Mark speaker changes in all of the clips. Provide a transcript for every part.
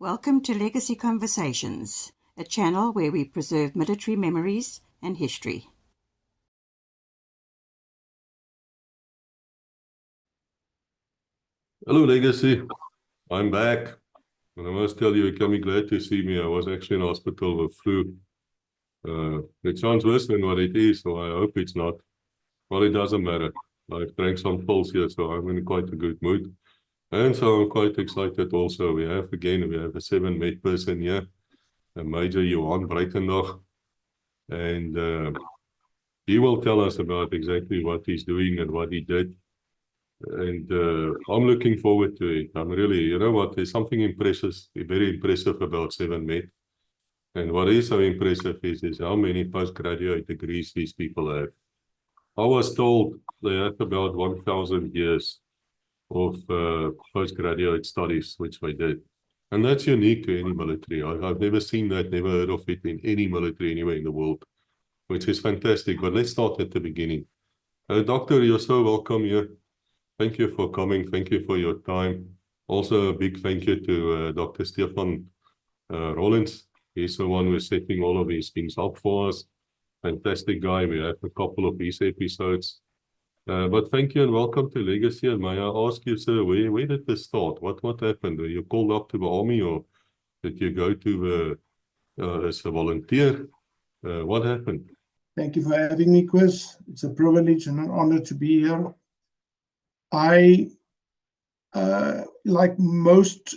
Speaker 1: Welcome to Legacy Conversations, a channel where we preserve military memories and history.
Speaker 2: Hello, Legacy. I'm back. And I must tell you, you can be glad to see me. I was actually in hospital with flu. It sounds worse than what it is, so I hope it's not. Well, it doesn't matter. I've drank some pills here, so I'm in quite a good mood. And so I'm quite excited also. We have a 7-med person here, a Major Johan Breytenbach. And he will tell us about exactly what he's doing and what he did. And I'm looking forward to it. I'm really, you know what, there's something impressive, very impressive about 7-med. And what is so impressive is how many postgraduate degrees these people have. I was told they have about 1,000 years of postgraduate studies, which they did. And that's unique to any military. I've never seen that, never heard of it in any military anywhere in the world, which is fantastic. But let's start at the beginning. Doctor, you're so welcome here. Thank you for coming. Thank you for your time. Also, a big thank you to Dr. Stefan Rawlins. He's the one who's setting all of these things up for us. Fantastic guy. We have a couple of these episodes. But thank you and welcome to Legacy. And may I ask you, sir, where did this start? What happened? Were you called up to the army, or did you go to as a volunteer? What happened?
Speaker 3: Thank you for having me, Koos. It's a privilege and an honor to be here. I, like most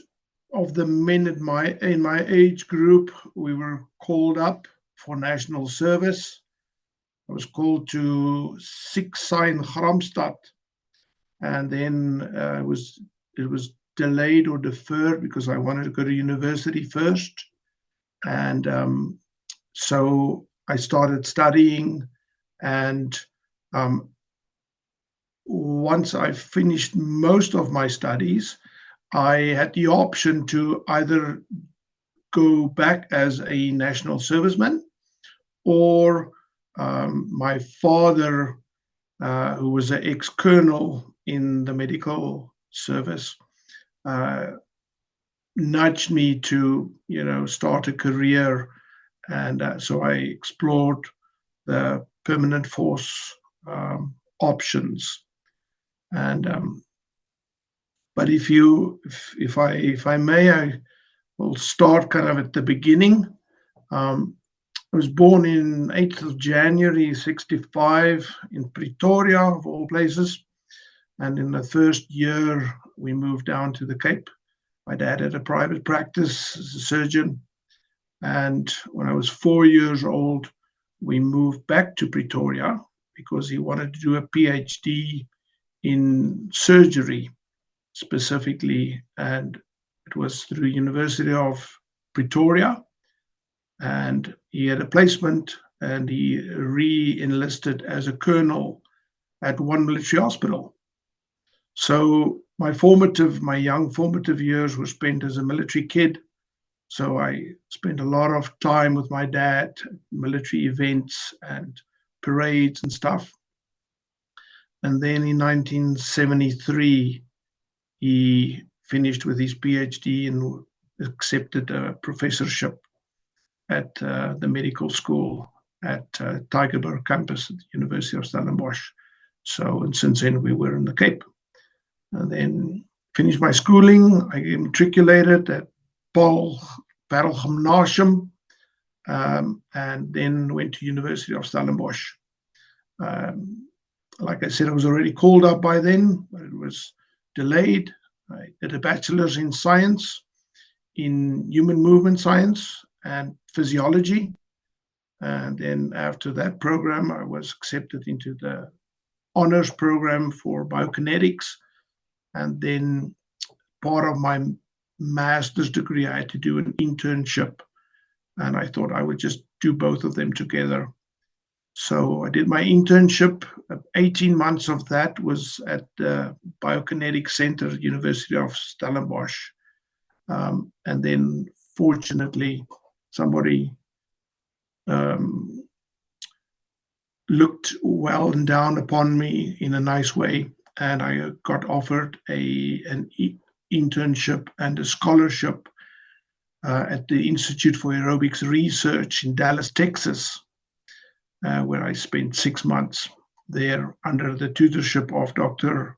Speaker 3: of the men in my age group, we were called up for national service. I was called to Sign Gramstad, and then it was delayed or deferred because I wanted to go to university first, and so I started studying, and once I finished most of my studies, I had the option to either go back as a national serviceman, or my father, who was an ex-colonel in the medical service, nudged me to, start a career, and so I explored the permanent force options. And but if I may, I will start kind of at the beginning. I was born in 8th of January 1965 in Pretoria, of all places. And in the first year, we moved down to the Cape. My dad had a private practice as a surgeon. And when I was 4 years old, we moved back to Pretoria because he wanted to do a PhD in surgery specifically, and it was through University of Pretoria, and he had a placement, and he re-enlisted as a colonel at one military hospital. So my young formative years were spent as a military kid. So I spent a lot of time with my dad at military events and parades and stuff. And then in 1973, he finished with his PhD and accepted a professorship at the medical school at Tygerberg campus at the University of Stellenbosch. So, and since then we were in the Cape. And then finished my schooling. I matriculated at Paarl Gymnasium, and then went to University of Stellenbosch. Like I said, I was already called up by then, but it was delayed. I did a bachelor's in science, in human movement science and physiology. And then after that program, I was accepted into the honors program for biokinetics. And then part of my master's degree, I had to do an internship. And I thought I would just do both of them together. So I did my internship. 18 months of that was at the Biokinetics Center, University of Stellenbosch. And then fortunately, somebody looked well and down upon me in a nice way. And I got offered an internship and a scholarship at the Institute for Aerobics Research in Dallas, Texas, where I spent 6 months there under the tutorship of Dr.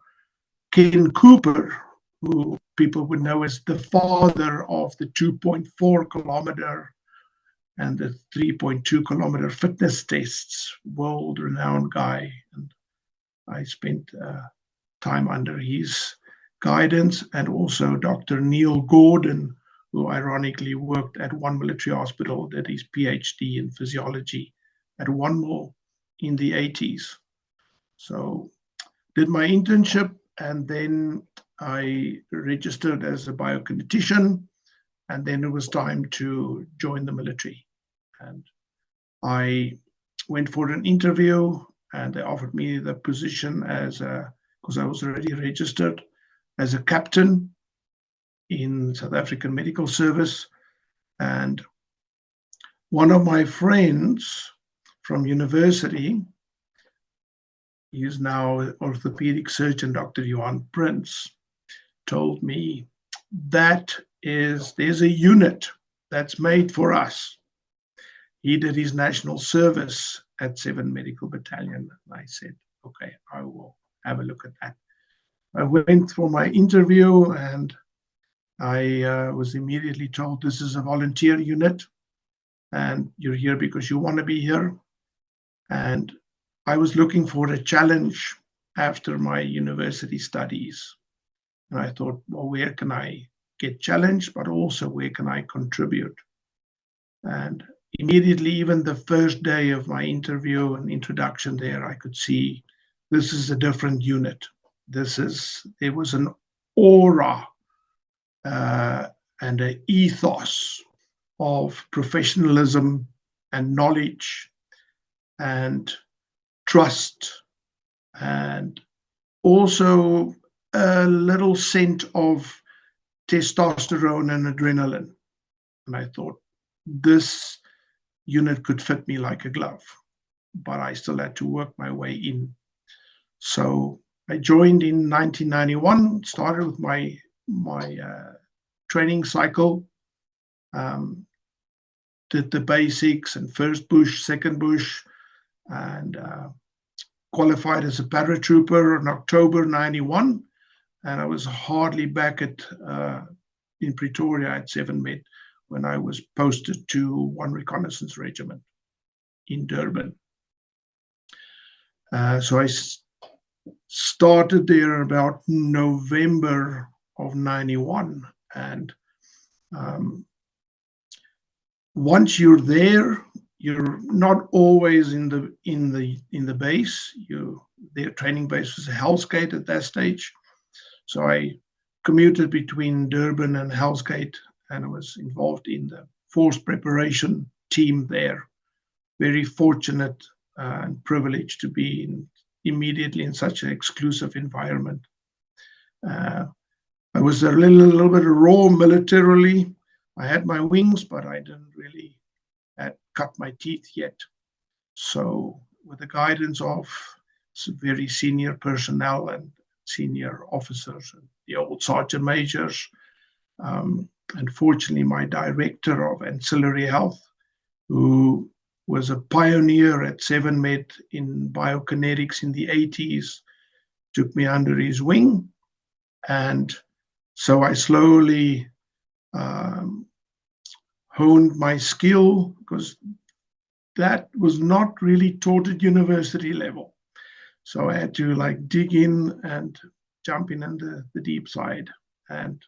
Speaker 3: Ken Cooper, who people would know as the father of the 2.4 kilometer and the 3.2 kilometer fitness tests, world-renowned guy. And I spent time under his guidance, and also Dr. Neil Gordon, who ironically worked at one military hospital, did his PhD in physiology at One in the 80s. So did my internship, and then I registered as a biokinetician, and then it was time to join the military. And I went for an interview, and they offered me the position because I was already registered, as a captain in South African Medical Service. And one of my friends from university, he is now an orthopedic surgeon, Dr. Johan, told me that there's a unit that's made for us. He did his national service at 7 Medical Battalion. And I said, okay, I will have a look at that. I went for my interview, and I was immediately told, this is a volunteer unit, and you're here because you want to be here. And I was looking for a challenge after my university studies. And I thought, well, where can I get challenged, but also where can I contribute? And immediately, even the first day of my interview and introduction there, I could see this is a different unit. There was an aura and an ethos of professionalism and knowledge and trust, and also a little scent of testosterone and adrenaline. And I thought, this unit could fit me like a glove, but I still had to work my way in. So I joined in 1991, started with my training cycle, did the basics and first bush, second bush, and qualified as a paratrooper in October 91. And I was hardly back in Pretoria at 7 Med when I was posted to 1 Reconnaissance Regiment in Durban. So I started there about November of 91. And once you're there, you're not always in the base. Their training base was Hell's Gate at that stage. So I commuted between Durban and Hell's Gate, and I was involved in the force preparation team there. Very fortunate and privileged to be immediately in such an exclusive environment. I was a little bit raw militarily. I had my wings, but I didn't really cut my teeth yet. So with the guidance of some very senior personnel and senior officers and the old sergeant majors, and fortunately my director of ancillary health, who was a pioneer at 7 Med in biokinetics in the 80s, took me under his wing. And so I slowly honed my skill, because that was not really taught at university level. So I had to dig in and jump in the deep side. And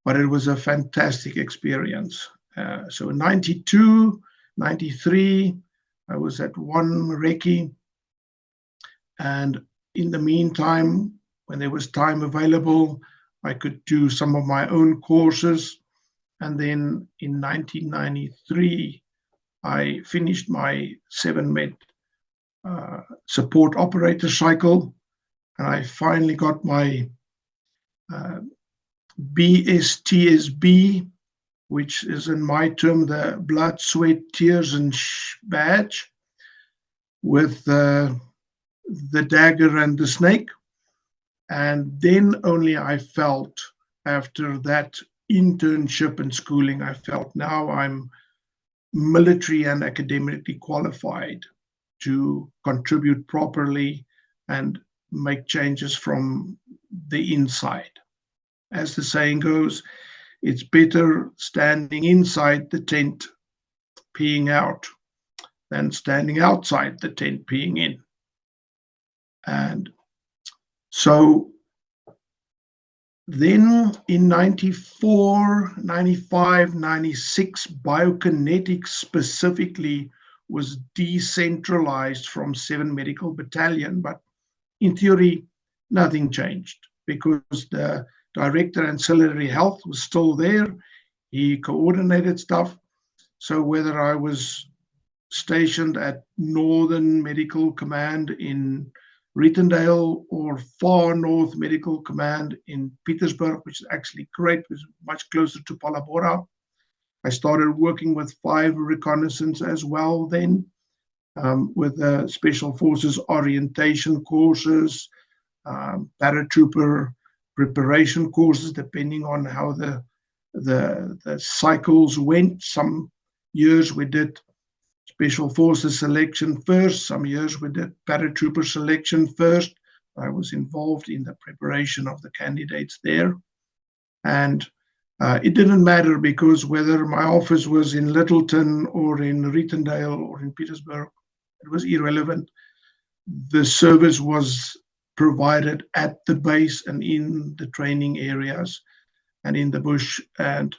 Speaker 3: but it was a fantastic experience. So in 92, 93, I was at 1 Recce. And in the meantime, when there was time available, I could do some of my own courses. And then in 1993, I finished my 7 Med support operator cycle. And I finally got my BSTSB, which is in my term the blood, sweat, tears, and badge, with the dagger and the snake. And then only I felt after that internship and schooling, I felt now I'm military and academically qualified to contribute properly and make changes from the inside. As the saying goes, it's better standing inside the tent peeing out than standing outside the tent peeing in. And so then in 94, 95, 96, Biokinetics specifically was decentralized from 7 Medical Battalion, but in theory, nothing changed because the Director Ancillary Health was still there. He coordinated stuff. So whether I was stationed at Northern Medical Command in Breytenbach or Far North Medical Command in Pietersburg, which is actually great, was much closer to Palabora. I started working with 5 reconnaissance as well then, with the Special Forces orientation courses, paratrooper preparation courses, depending on how the cycles went. Some years we did Special Forces selection first. Some years we did paratrooper selection first. I was involved in the preparation of the candidates there. And it didn't matter because whether my office was in Littleton or in Rietendale or in Petersburg, it was irrelevant. The service was provided at the base and in the training areas and in the bush. And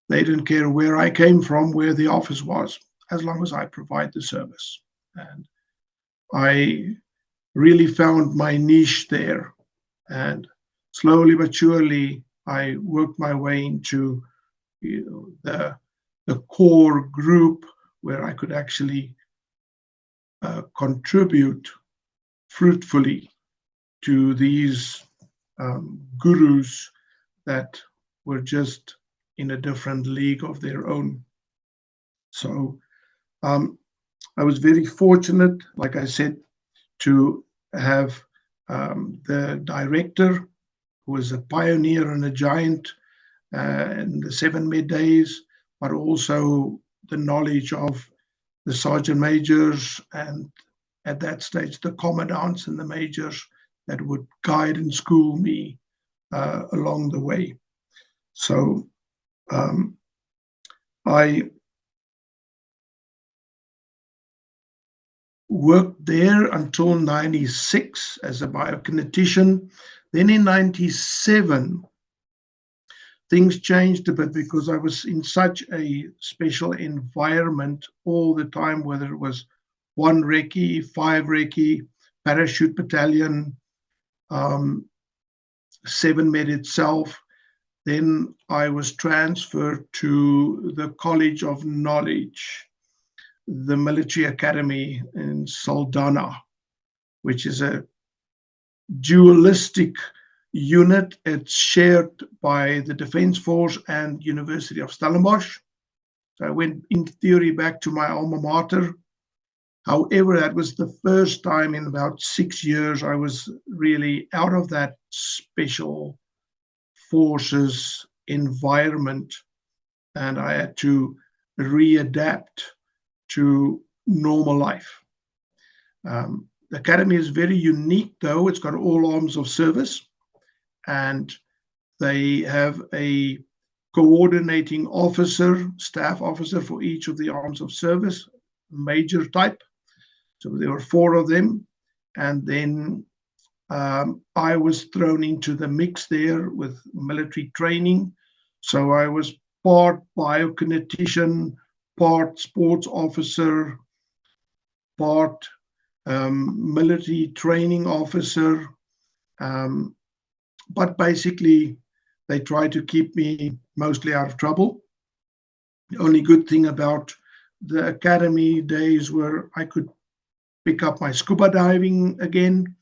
Speaker 3: they didn't care where I came from, where the office was, as long as I provide the service. And I really found my niche there. And slowly but surely, I worked my way into the core group where I could actually contribute fruitfully to these gurus that were just in a different league of their own. So I was very fortunate, like I said, to have the director, who was a pioneer and a giant in the 7 Med days, but also the knowledge of the sergeant majors and at that stage the commandants and the majors that would guide and school me along the way. So I worked there until 96 as a biokinetician. Then in 97, things changed a bit because I was in such a special environment all the time, whether it was 1 Recce, 5 Recce, parachute battalion, 7 Med itself. Then I was transferred to the College of Knowledge, the military academy in Saldanha, which is a dualistic unit. It's shared by the Defense Force and University of Stellenbosch. So I went in theory back to my alma mater. However, that was the first time in about 6 years I was really out of that special forces environment, and I had to readapt to normal life. The academy is very unique, though. It's got all arms of service, and they have a coordinating officer, staff officer for each of the arms of service, major type. So there were 4 of them. And then I was thrown into the mix there with military training. So I was part biokinetician, part sports officer, part military training officer. But basically, they tried to keep me mostly out of trouble. The only good thing about the academy days were I could pick up my scuba diving again,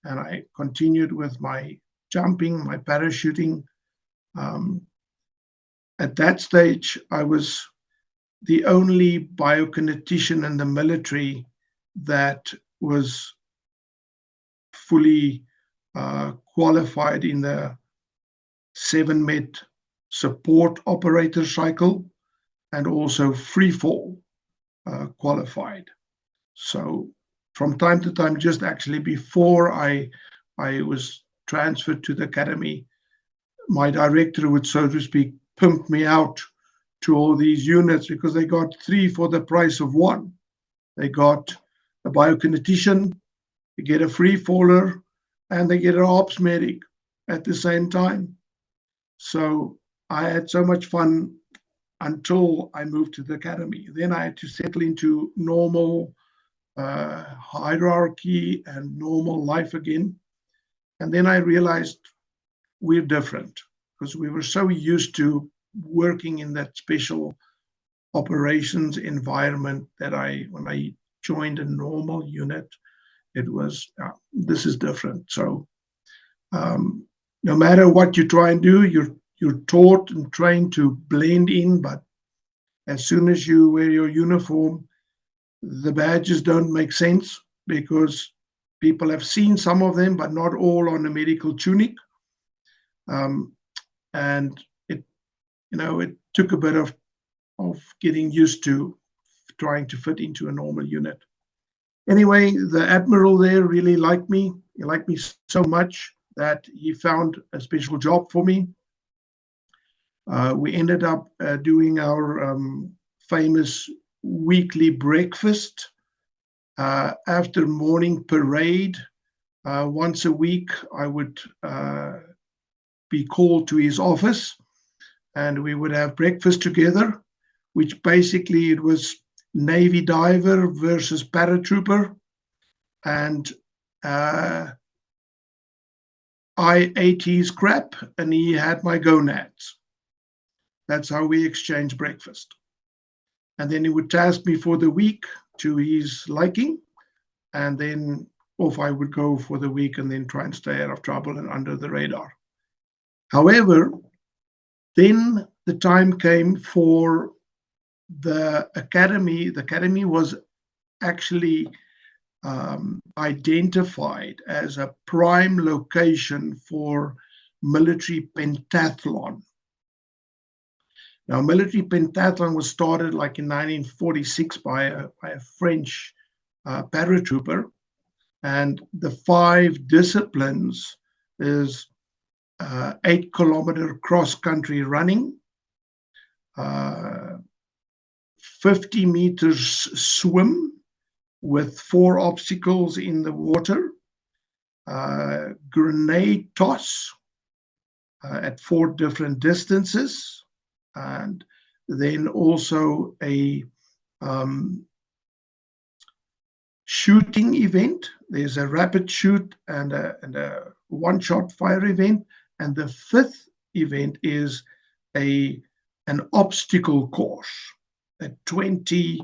Speaker 3: and I continued with my jumping, my parachuting. At that stage, I was the only biokinetician in the military that was fully qualified in the 7-met support operator cycle, and also free fall qualified. So from time to time, just actually before I was transferred to the academy, my director would, so to speak, pimp me out to all these units because they got 3 for the price of 1. They got a biokinetician, they get a free faller, and they get an ops medic at the same time. So I had so much fun until I moved to the academy. Then I had to settle into normal hierarchy and normal life again. And then I realized we're different because we were so used to working in that special operations environment that when I joined a normal unit, it was, this is different. So no matter what you try and do, you're taught and trained to blend in, but as soon as you wear your uniform, the badges don't make sense because people have seen some of them, but not all on a medical tunic. And it took a bit of getting used to trying to fit into a normal unit. Anyway, the admiral there really liked me. He liked me so much that he found a special job for me. We ended up doing our famous weekly breakfast after morning parade. Once a week, I would be called to his office and we would have breakfast together, which basically it was Navy diver versus paratrooper. And I ate his crap and he had my gonads. That's how we exchanged breakfast. And then he would task me for the week to his liking. And then off I would go for the week and then try and stay out of trouble and under the radar. However, then the time came for the academy. The academy was actually identified as a prime location for military pentathlon. Now, military pentathlon was started like in 1946 by a French paratrooper, and the 5 disciplines is 8-kilometer cross-country running, 50 meters swim with 4 obstacles in the water, grenade toss at 4 different distances, and then also a shooting event. There's a rapid shoot and a one-shot fire event, and the 5th event is an obstacle course, a 20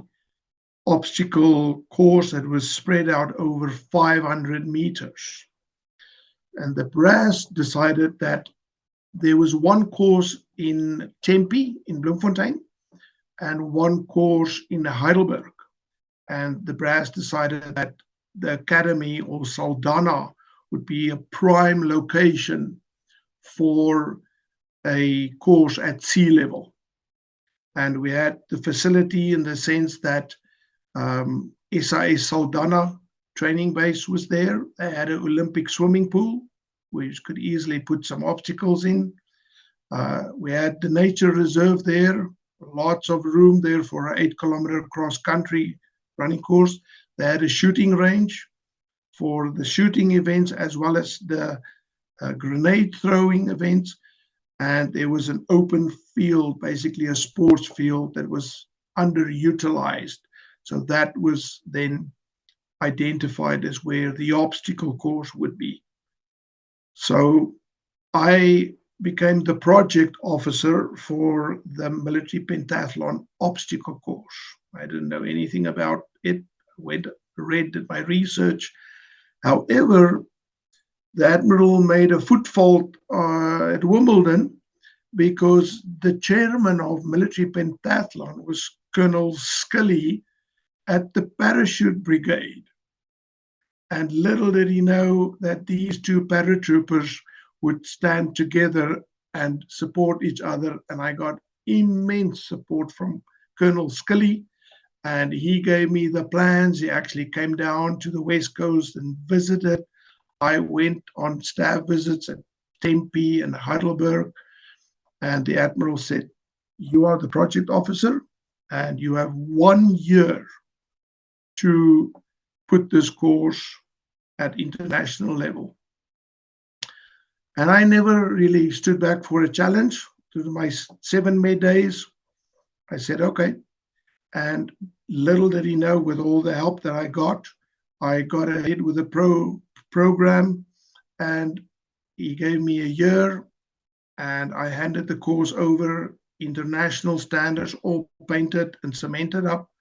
Speaker 3: obstacle course that was spread out over 500 meters. And the brass decided that there was one course in Tempe, in Bloemfontein, and one course in Heidelberg. And the brass decided that the academy or Saldanha would be a prime location for a course at sea level. And we had the facility in the sense that SAS Saldanha training base was there. They had an Olympic swimming pool, which could easily put some obstacles in. We had the nature reserve there, lots of room there for an 8-kilometer cross-country running course. They had a shooting range for the shooting events as well as the grenade throwing events. And there was an open field, basically a sports field that was underutilized. So that was then identified as where the obstacle course would be. So I became the project officer for the military pentathlon obstacle course. I didn't know anything about it. Read my research. However, the admiral made a foot fault at Wimbledon because the chairman of military pentathlon was Colonel Scully at the parachute brigade. And little did he know that these 2 paratroopers would stand together and support each other. And I got immense support from Colonel Skilly, and he gave me the plans. He actually came down to the West Coast and visited. I went on staff visits at Tempe and Heidelberg, and the Admiral said, "You are the project officer, and you have 1 year to put this course at international level." And I never really stood back for a challenge. Through my 7 May days, I said, okay. And little did he know, with all the help that I got ahead with the program, and he gave me a year, and I handed the course over, international standards, all painted and cemented up.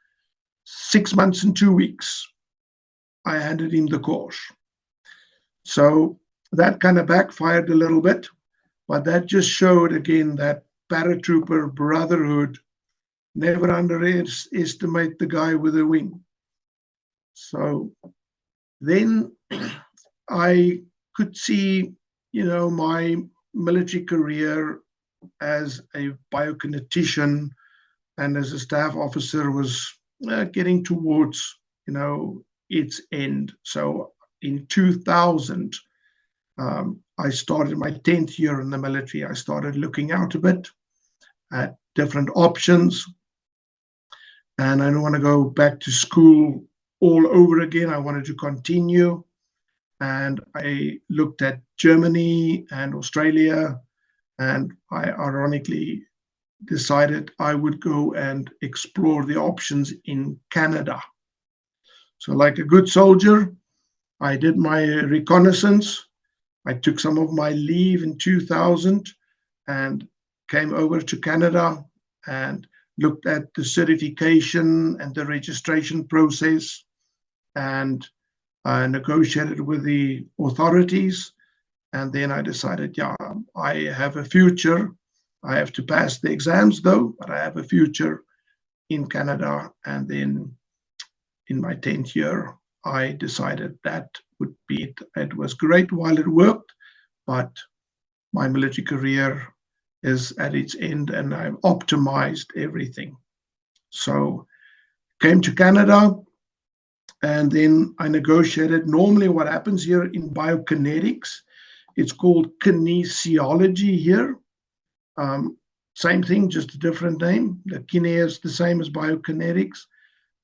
Speaker 3: 6 months and 2 weeks, I handed him the course. So that kind of backfired a little bit, but that just showed again that paratrooper brotherhood. Never underestimate the guy with a wing. So then I could see, my military career as a biokinetician and as a staff officer was getting towards, its end. So in 2000, I started my 10th year in the military. I started looking out a bit at different options. And I don't want to go back to school all over again. I wanted to continue. And I looked at Germany and Australia, and I ironically decided I would go and explore the options in Canada. So like a good soldier, I did my reconnaissance. I took some of my leave in 2000 and came over to Canada and looked at the certification and the registration process, and negotiated with the authorities. And then I decided, yeah, I have a future. I have to pass the exams though, but I have a future in Canada. And then in my 10th year, I decided that would be it. It was great while it worked, but my military career is at its end, and I've optimized everything. So came to Canada, and then I negotiated. Normally what happens here in biokinetics, it's called kinesiology here. Same thing, just a different name. The kine is the same as biokinetics.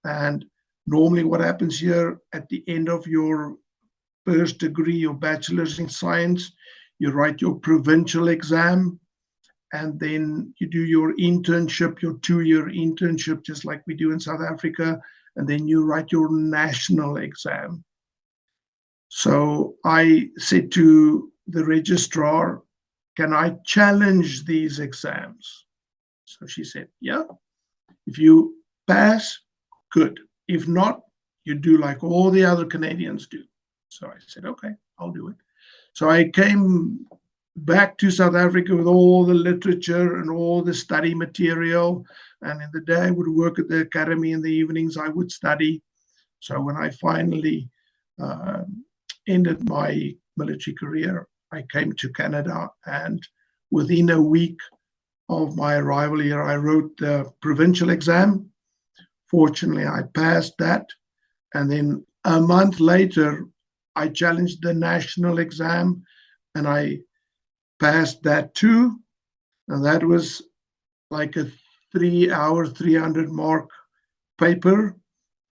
Speaker 3: And normally what happens here at the end of your first degree, your bachelor's in science, you write your provincial exam, and then you do your internship, your 2-year internship, just like we do in South Africa, and then you write your national exam. So I said to the registrar, can I challenge these exams? So she said, yeah, if you pass, good. If not, you do like all the other Canadians do. So I said, okay, I'll do it. So I came back to South Africa with all the literature and all the study material. And in the day I would work at the academy, in the evenings I would study. So when I finally ended my military career, I came to Canada, and within a week of my arrival here, I wrote the provincial exam. Fortunately, I passed that. And then a month later, I challenged the national exam, and I passed that too. And that was like a 3-hour, 300-mark paper.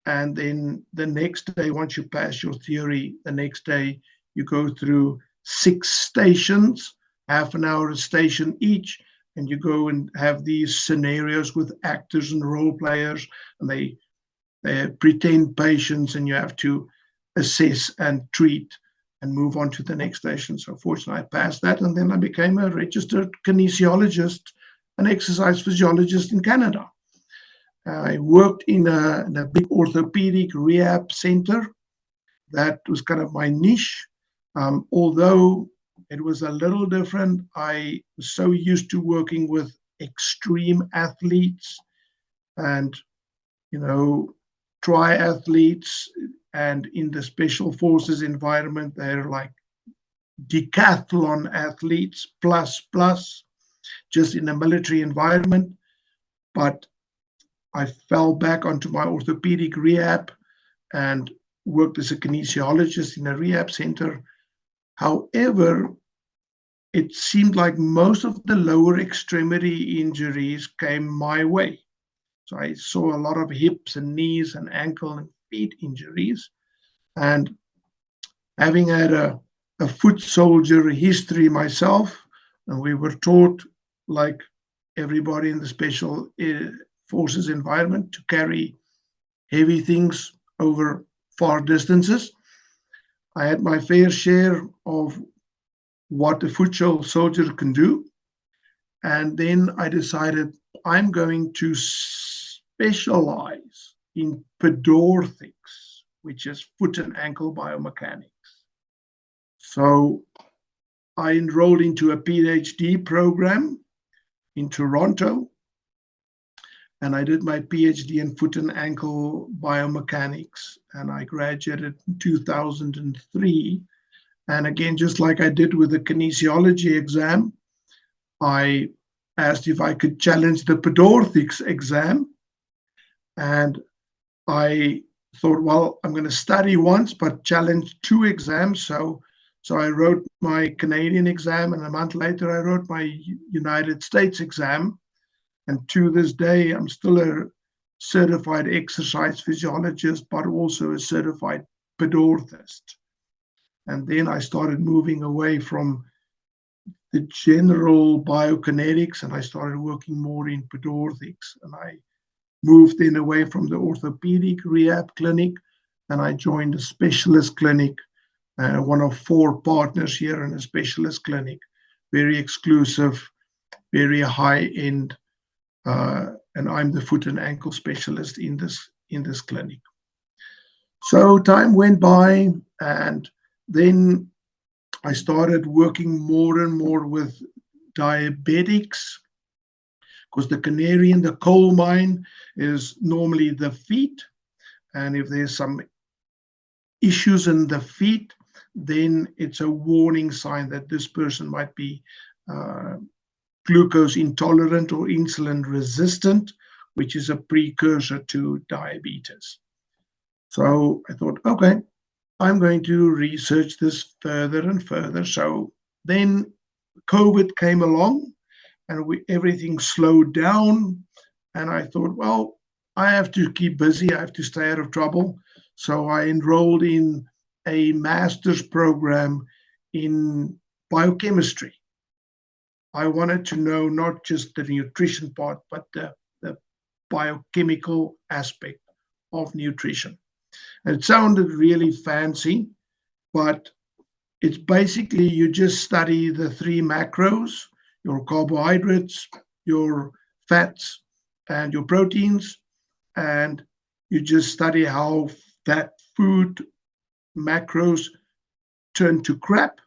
Speaker 3: And then the next day, once you pass your theory, the next day you go through 6 stations, half an hour a station each, and you go and have these scenarios with actors and role players, and they pretend patients, and you have to assess and treat and move on to the next station. So fortunately, I passed that, and then I became a registered kinesiologist, an exercise physiologist in Canada. I worked in a big orthopedic rehab center. That was kind of my niche. Although it was a little different, I was so used to working with extreme athletes and, triathletes, and in the special forces environment, they're like decathlon athletes, plus, just in a military environment. But I fell back onto my orthopedic rehab and worked as a kinesiologist in a rehab center. However, it seemed like most of the lower extremity injuries came my way. So I saw a lot of hips and knees and ankle and feet injuries. And having had a foot soldier history myself, and we were taught, like everybody in the special forces environment, to carry heavy things over far distances. I had my fair share of what a foot soldier can do. And then I decided I'm going to specialize in pedorthics, which is foot and ankle biomechanics. So I enrolled into a PhD program in Toronto, and I did my PhD in foot and ankle biomechanics, and I graduated in 2003. And again, just like I did with the kinesiology exam, I asked if I could challenge the pedorthics exam. And I thought, well, I'm going to study once, but challenge 2 exams. So I wrote my Canadian exam, and a month later, I wrote my United States exam. And to this day, I'm still a certified exercise physiologist, but also a certified pedorthist. And then I started moving away from the general biokinetics, and I started working more in pedorthics. And I moved in away from the orthopedic rehab clinic, and I joined a specialist clinic, one of 4 partners here in a specialist clinic, very exclusive, very high-end, and I'm the foot and ankle specialist in this clinic. So time went by, and then I started working more and more with diabetics, because the canary in the coal mine is normally the feet. And if there's some issues in the feet, then it's a warning sign that this person might be glucose intolerant or insulin resistant, which is a precursor to diabetes. So I thought, okay, I'm going to research this further and further. So then COVID came along, and everything slowed down. And I thought, well, I have to keep busy. I have to stay out of trouble. So I enrolled in a master's program in biochemistry. I wanted to know not just the nutrition part, but the biochemical aspect of nutrition. And it sounded really fancy, but it's basically you just study the 3 macros: your carbohydrates, your fats, and your proteins, and you just study how that food macros turn to crap,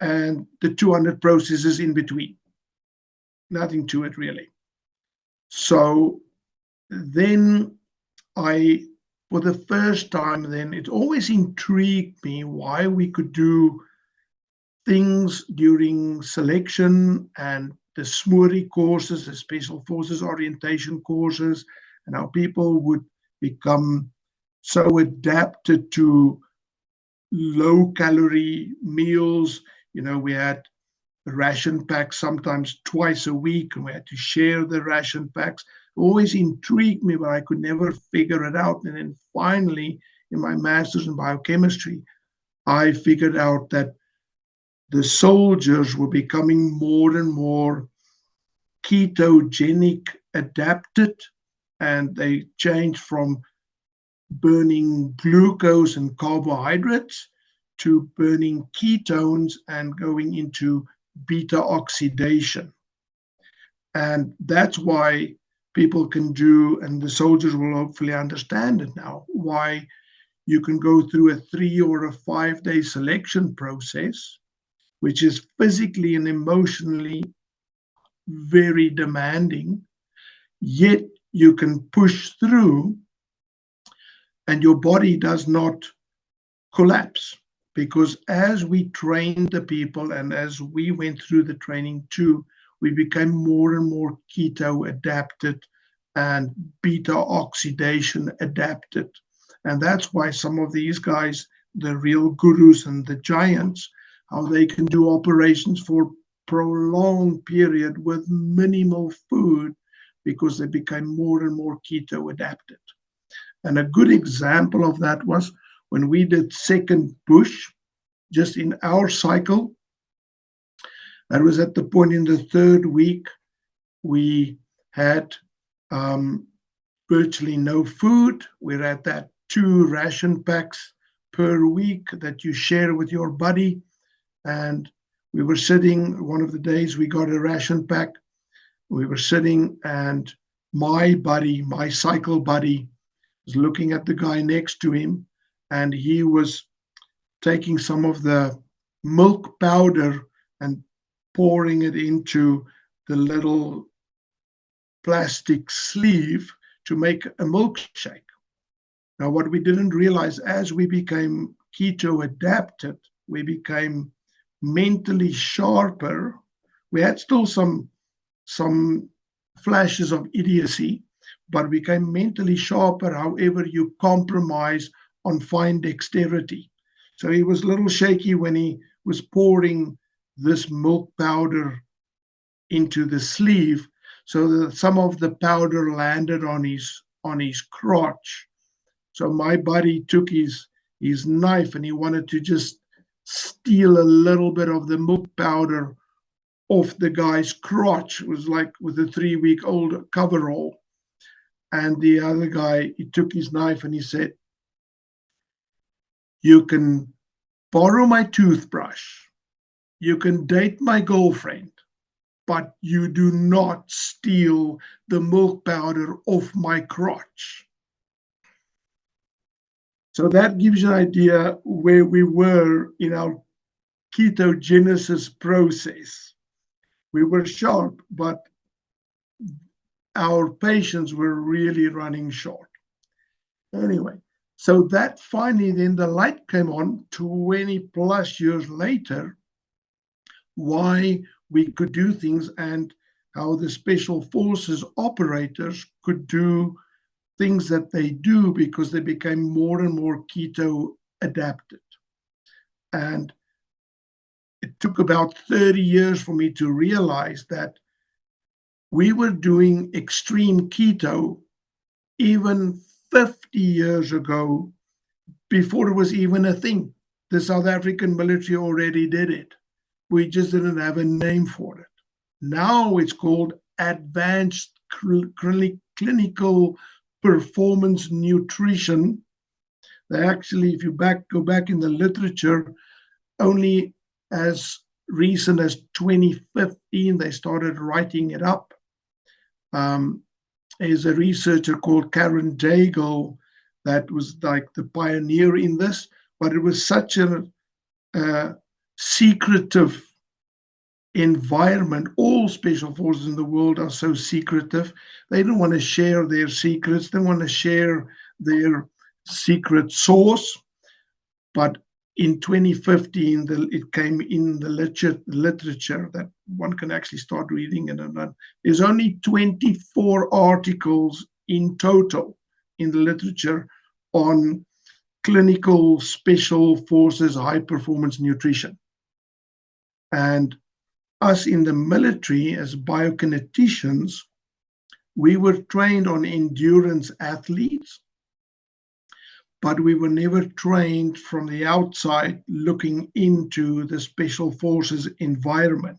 Speaker 3: and the 200 processes in between. Nothing to it, really. So then for the first time, then it always intrigued me why we could do things during selection and the SMORI courses, the Special Forces Orientation courses, and how people would become so adapted to low-calorie meals. We had ration packs sometimes twice a week, and we had to share the ration packs. It always intrigued me, but I could never figure it out. And then finally, in my master's in biochemistry, I figured out that the soldiers were becoming more and more ketogenic adapted, and they changed from burning glucose and carbohydrates to burning ketones and going into beta oxidation. And that's why people can do, and the soldiers will hopefully understand it now, why you can go through a 3 or a 5-day selection process, which is physically and emotionally very demanding, yet you can push through and your body does not collapse, because as we trained the people and as we went through the training too, we became more and more keto adapted and beta oxidation adapted. And that's why some of these guys, the real gurus and the giants, how they can do operations for prolonged period with minimal food because they became more and more keto adapted. And a good example of that was when we did second push, just in our cycle. That was at the point in the third week, we had virtually no food. We're at that 2 ration packs per week that you share with your buddy. And we were sitting, one of the days we got a ration pack. We were sitting and my buddy, my cycle buddy, was looking at the guy next to him, and he was taking some of the milk powder and pouring it into the little plastic sleeve to make a milkshake. Now, what we didn't realize, as we became keto adapted, we became mentally sharper. We had still some flashes of idiocy, but became mentally sharper, however you compromise on fine dexterity. So he was a little shaky when he was pouring this milk powder into the sleeve, so that some of the powder landed on his crotch. So my buddy took his knife and he wanted to just steal a little bit of the milk powder off the guy's crotch. It was like with a 3-week-old coverall. And the other guy, he took his knife and he said, "You can borrow my toothbrush, you can date my girlfriend, but you do not steal the milk powder off my crotch." So that gives you an idea where we were in our ketogenesis process. We were sharp, but our patients were really running short. Anyway, so that finally then the light came on 20 plus years later, why we could do things and how the special forces operators could do things that they do because they became more and more keto adapted. And it took about 30 years for me to realize that we were doing extreme keto even 50 years ago, before it was even a thing. The South African military already did it. We just didn't have a name for it. Now it's called advanced clinical performance nutrition. They actually, if you go back in the literature, only as recent as 2015, they started writing it up. There's a researcher called Karen Daigle that was like the pioneer in this, but it was such a secretive environment. All special forces in the world are so secretive. They don't want to share their secrets. They want to share their secret source. But in 2015, it came in the literature that one can actually start reading it. And there's only 24 articles in total in the literature on clinical special forces high performance nutrition. And us in the military as biokineticians, we were trained on endurance athletes, but we were never trained from the outside looking into the special forces environment.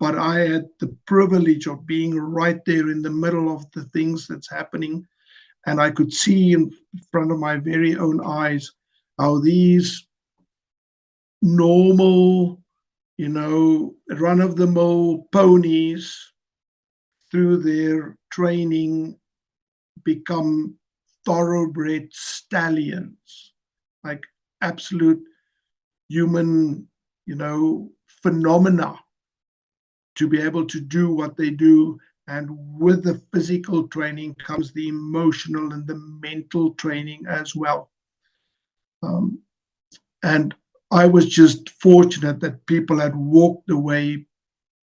Speaker 3: But I had the privilege of being right there in the middle of the things that's happening. And I could see in front of my very own eyes how these normal, run-of-the-mill ponies through their training become thoroughbred stallions, like absolute human, phenomena to be able to do what they do. And with the physical training comes the emotional and the mental training as well. And I was just fortunate that people had walked away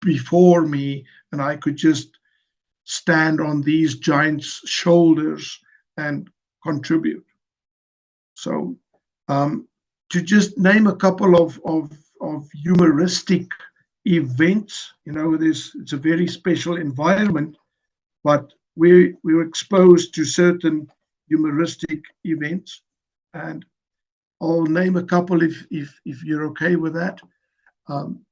Speaker 3: before me, and I could just stand on these giants' shoulders and contribute. So, to just name a couple of humoristic events, it's a very special environment, but we were exposed to certain humoristic events, and I'll name a couple if you're okay with that. Um,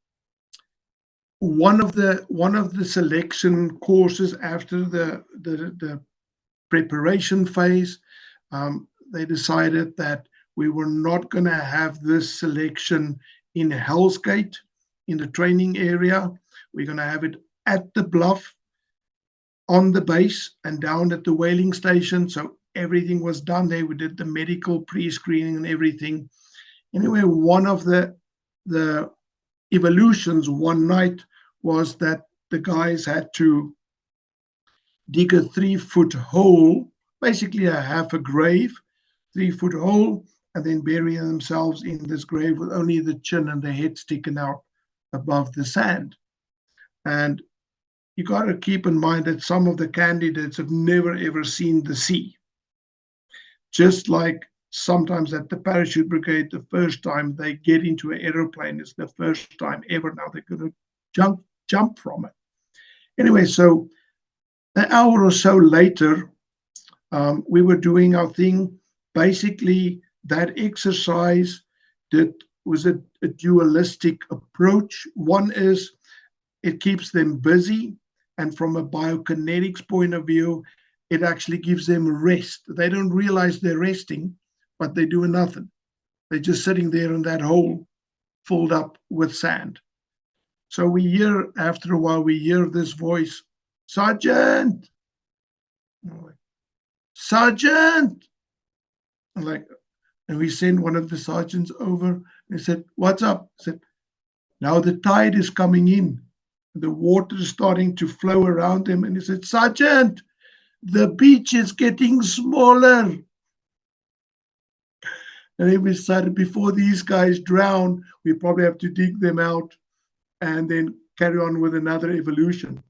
Speaker 3: one of the selection courses after the preparation phase, they decided that we were not going to have this selection in Hell's Gate in the training area. We're going to have it at the bluff on the base and down at the whaling station. So everything was done there. We did the medical pre-screening and everything. Anyway, one of the evolutions one night was that the guys had to dig a 3-foot hole, basically a half a grave, 3-foot hole, and then bury themselves in this grave with only the chin and the head sticking out above the sand. And you got to keep in mind that some of the candidates have never ever seen the sea. Just like sometimes at the parachute brigade, the first time they get into an aeroplane is the first time ever. Now they're going to jump from it. Anyway, so an hour or so later, we were doing our thing. Basically, that exercise was a dualistic approach. One is it keeps them busy, and from a biokinetics point of view, it actually gives them rest. They don't realize they're resting, but they're doing nothing. They're just sitting there in that hole filled up with sand. So after a while, we hear this voice, "Sergeant!" "Sergeant!" And we send one of the sergeants over and he said, "What's up?" I said, "Now the tide is coming in. The water is starting to flow around them." And he said, "Sergeant, the beach is getting smaller." And then we decided before these guys drown, we probably have to dig them out and then carry on with another evolution.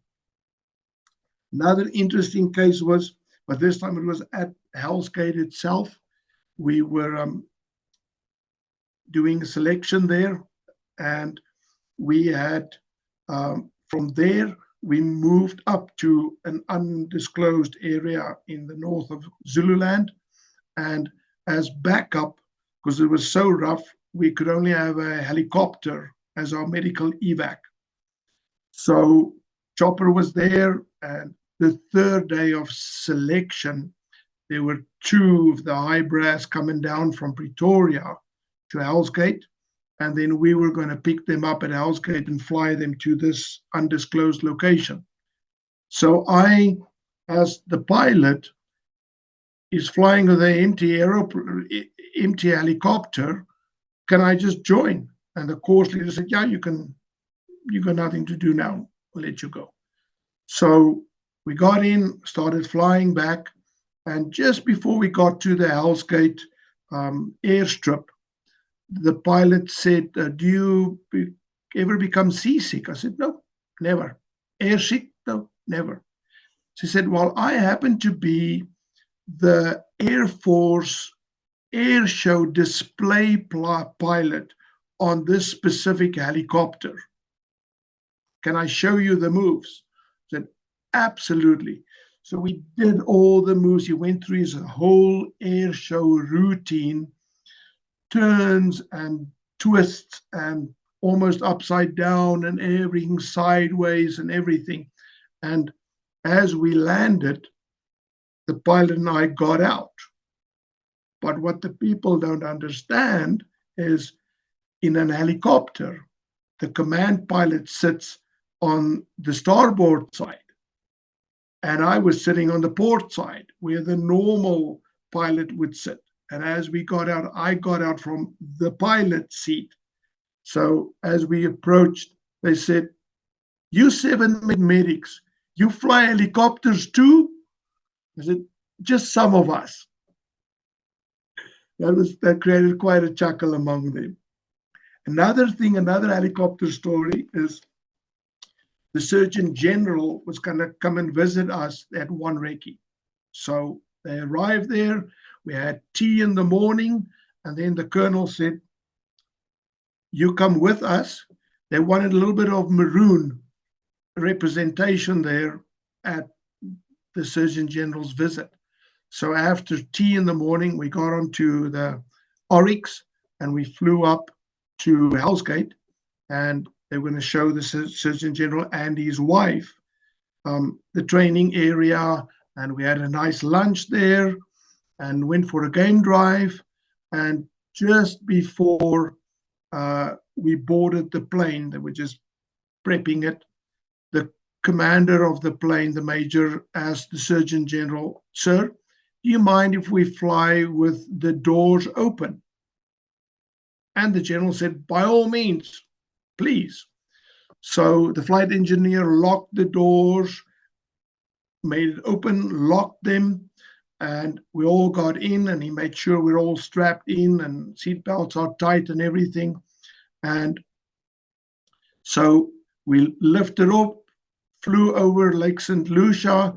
Speaker 3: Another interesting case was, but this time it was at Hell's Gate itself. We were doing a selection there, and we had, from there, we moved up to an undisclosed area in the north of Zululand. And as backup, because it was so rough, we could only have a helicopter as our medical evac. So chopper was there, and the third day of selection, there were 2 of the high brass coming down from Pretoria to Hell's Gate, and then we were going to pick them up at Hell's Gate and fly them to this undisclosed location. So I, as the pilot, is flying with an empty helicopter. Can I just join? And the course leader said, "Yeah, you can. You got nothing to do now. We'll let you go." So we got in, started flying back, and just before we got to the Hell's Gate airstrip, the pilot said, "Do you ever become seasick?" I said, "No, never." "Airsick?" "No, never." She said, "Well, I happen to be the Air Force air show display pilot on this specific helicopter. Can I show you the moves?" I said, "Absolutely." So we did all the moves. He went through his whole air show routine, turns and twists and almost upside down and everything sideways and everything. And as we landed, the pilot and I got out. But what the people don't understand is in an helicopter, the command pilot sits on the starboard side, and I was sitting on the port side where the normal pilot would sit. And as we got out, I got out from the pilot seat. So as we approached, they said, "You 7 medics, you fly helicopters too?" I said, "Just some of us." That created quite a chuckle among them. Another helicopter story is the Surgeon General was going to come and visit us at one recce. So they arrived there. We had tea in the morning, and then the colonel said, "You come with us." They wanted a little bit of maroon representation there at the Surgeon General's visit. So after tea in the morning, we got onto the Oryx and we flew up to Hell's Gate, and they were going to show the Surgeon General and his wife the training area, and we had a nice lunch there and went for a game drive. And just before we boarded the plane, they were just prepping it, the commander of the plane, the major, asked the Surgeon General, "Sir, do you mind if we fly with the doors open?" And the general said, "By all means, please." So the flight engineer locked the doors, made it open, locked them, and we all got in, and he made sure we're all strapped in and seatbelts are tight and everything. And so we lifted up, flew over Lake St. Lucia,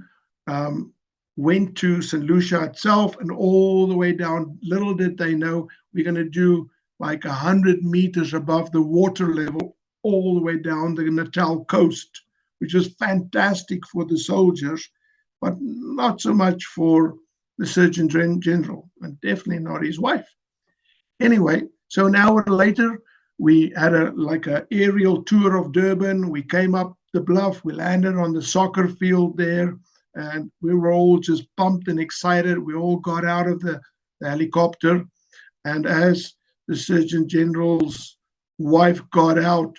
Speaker 3: went to St. Lucia itself, and all the way down. Little did they know we're going to do like 100 meters above the water level, all the way down the Natal coast, which was fantastic for the soldiers, but not so much for the Surgeon General, and definitely not his wife. Anyway, so an hour later, we had a aerial tour of Durban. We came up the bluff, we landed on the soccer field there, and we were all just pumped and excited. We all got out of the helicopter, and as the Surgeon General's wife got out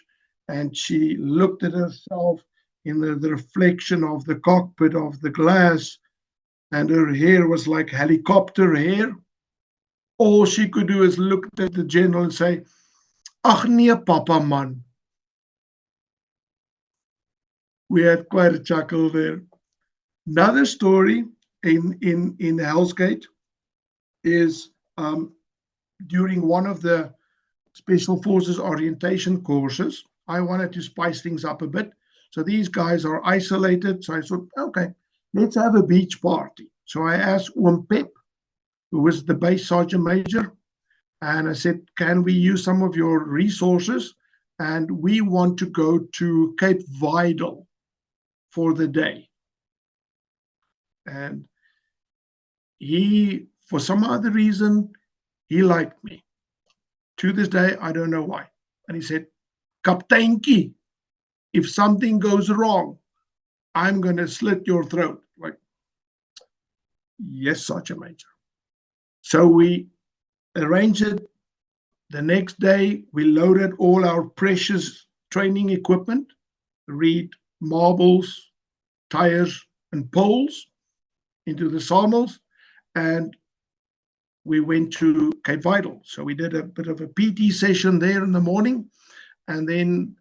Speaker 3: and she looked at herself in the reflection of the cockpit of the glass, and her hair was like helicopter hair, all she could do is look at the general and say, "Ach nee, papa man." We had quite a chuckle there. Another story in Hell's Gate is during one of the Special Forces orientation courses, I wanted to spice things up a bit. So these guys are isolated. So I thought, okay, let's have a beach party. So I asked Pep, who was the base sergeant major, and I said, "Can we use some of your resources? And we want to go to Cape Vidal for the day." And he, for some other reason, he liked me. To this day, I don't know why. And he said, "Kapteinkie, if something goes wrong, I'm going to slit your throat." Like, yes, Sergeant Major. So we arranged it. The next day, we loaded all our precious training equipment, reed, marbles, tires, and poles into the Samels, and we went to Cape Vidal. So we did a bit of a PT session there in the morning, and then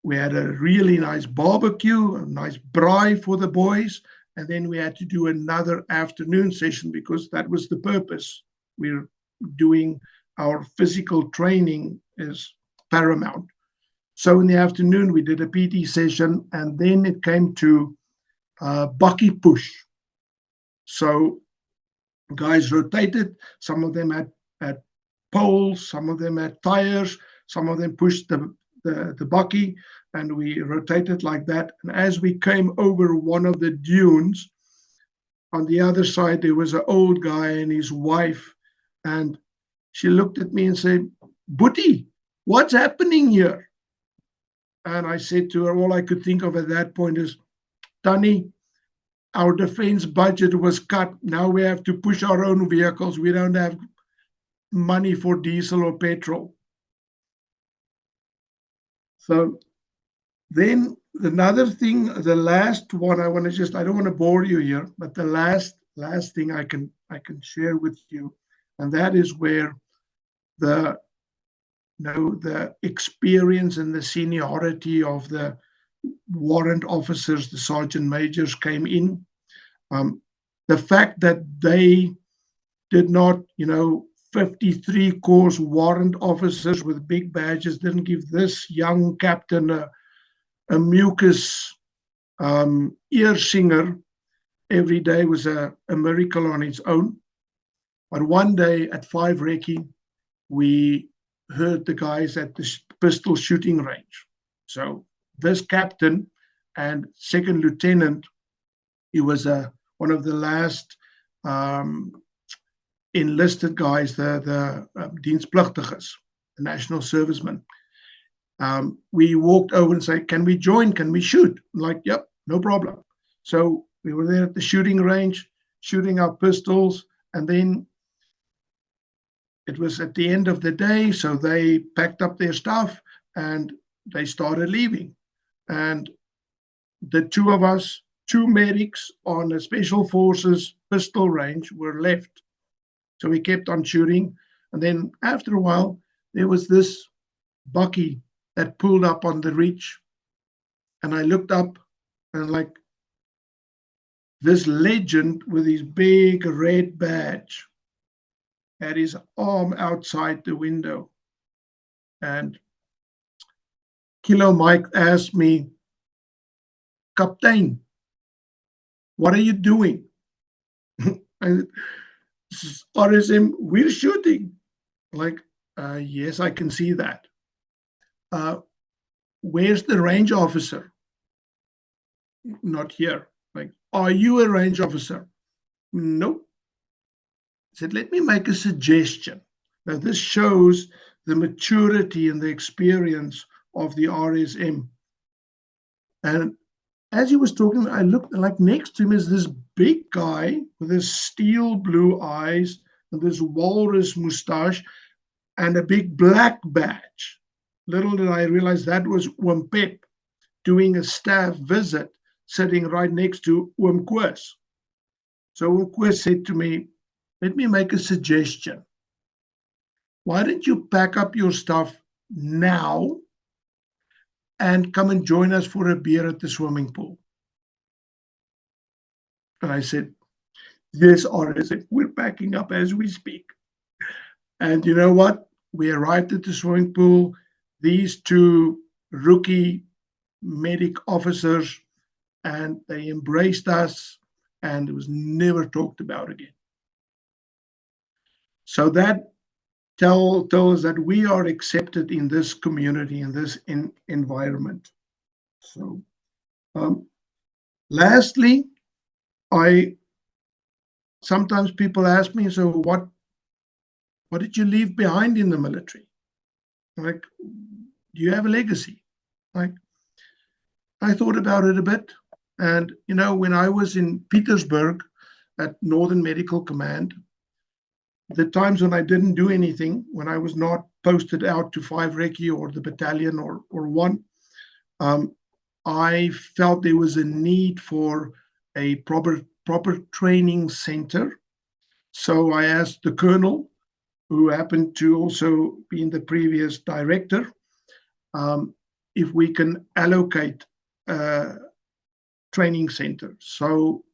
Speaker 3: we had a really nice barbecue, a nice braai for the boys, and then we had to do another afternoon session because that was the purpose. We're doing our physical training is paramount. So in the afternoon, we did a PT session, and then it came to bucky push. So guys rotated. Some of them had poles, some of them had tires, some of them pushed the bucky, and we rotated like that. And as we came over one of the dunes, on the other side, there was an old guy and his wife, and she looked at me and said, "Boetie, what's happening here?" And I said to her, all I could think of at that point is, "Tannie, our defense budget was cut. Now we have to push our own vehicles. We don't have money for diesel or petrol." So then another thing, the last one I don't want to bore you here, but the last thing I can share with you, and that is where the experience and the seniority of the warrant officers, the sergeant majors, came in. The fact that they did not, 53 course warrant officers with big badges didn't give this young captain a mucus ear singer. Every day was a miracle on its own. But one day at 5 Recce, we heard the guys at the pistol shooting range. So this captain and second lieutenant, he was one of the last enlisted guys, the dienstplichtiges, the national servicemen. We walked over and said, can we join? Can we shoot? I'm like, yep, no problem. So we were there at the shooting range, shooting our pistols, and then it was at the end of the day, so they packed up their stuff and they started leaving. And the two of us, two medics on a special forces pistol range, were left. So we kept on shooting. And then after a while, there was this bucky that pulled up on the reach. And I looked up and like this legend with his big red badge had his arm outside the window. And Kilo Mike asked me, Captain, what are you doing? And RSM, we're shooting. Like, yes, I can see that. Where's the range officer? Not here. Like, are you a range officer? Nope. I said, let me make a suggestion. Now, this shows the maturity and the experience of the RSM. And as he was talking, I looked, like next to him is this big guy with his steel blue eyes and this walrus mustache and a big black badge. Little did I realize that was Oom Pep doing a staff visit, sitting right next to Oom Koos. So Oom Koos said to me, let me make a suggestion. Why don't you pack up your stuff now and come and join us for a beer at the swimming pool? And I said, yes, RSM, we're packing up as we speak. And you know what? We arrived at the swimming pool. These two rookie medic officers, and they embraced us, and it was never talked about again. So that tells us that we are accepted in this community, in this environment. So lastly, sometimes people ask me, so what did you leave behind in the military? Like, do you have a legacy? Like, I thought about it a bit. And, you know, when I was in Petersburg at Northern Medical Command, the times when I didn't do anything, when I was not posted out to 5 Recce or the battalion or 1, I felt there was a need for a proper training center. So I asked the colonel, who happened to also be the previous director, if we can allocate a training center. So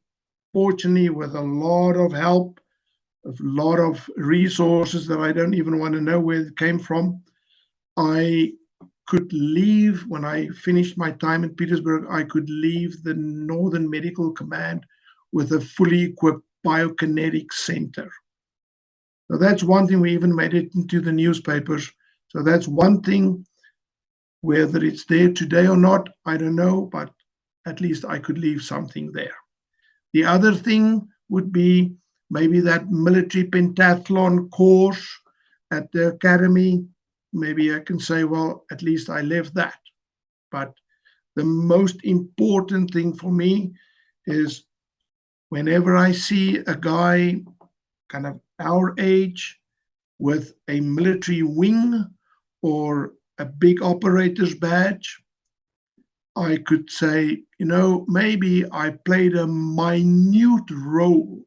Speaker 3: fortunately, with a lot of help, a lot of resources that I don't even want to know where it came from, I could leave. When I finished my time in Petersburg, I could leave the Northern Medical Command with a fully equipped Biokinetics center. So that's one thing. We even made it into the newspapers. So that's one thing. Whether it's there today or not, I don't know, but at least I could leave something there. The other thing would be maybe that military pentathlon course at the academy. Maybe I can say, well, at least I left that. But the most important thing for me is whenever I see a guy kind of our age with a military wing or a big operator's badge, I could say, you know, maybe I played a minute role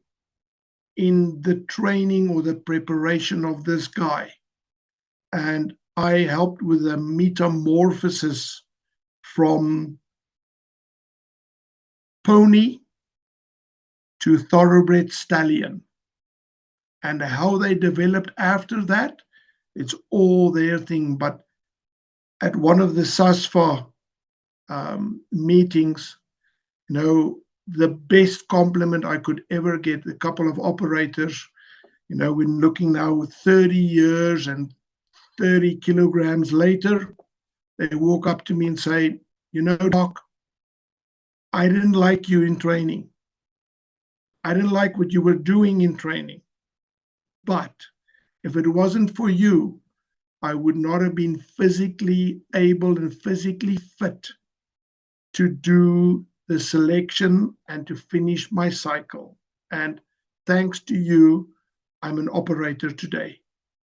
Speaker 3: in the training or the preparation of this guy. And I helped with the metamorphosis from pony to thoroughbred stallion. And how they developed after that, it's all their thing. But at one of the SASFA meetings, the best compliment I could ever get, a couple of operators, when looking now 30 years and 30 kilograms later, they walk up to me and say, Doc, I didn't like you in training. I didn't like what you were doing in training. But if it wasn't for you, I would not have been physically able and physically fit to do the selection and to finish my cycle. And thanks to you, I'm an operator today.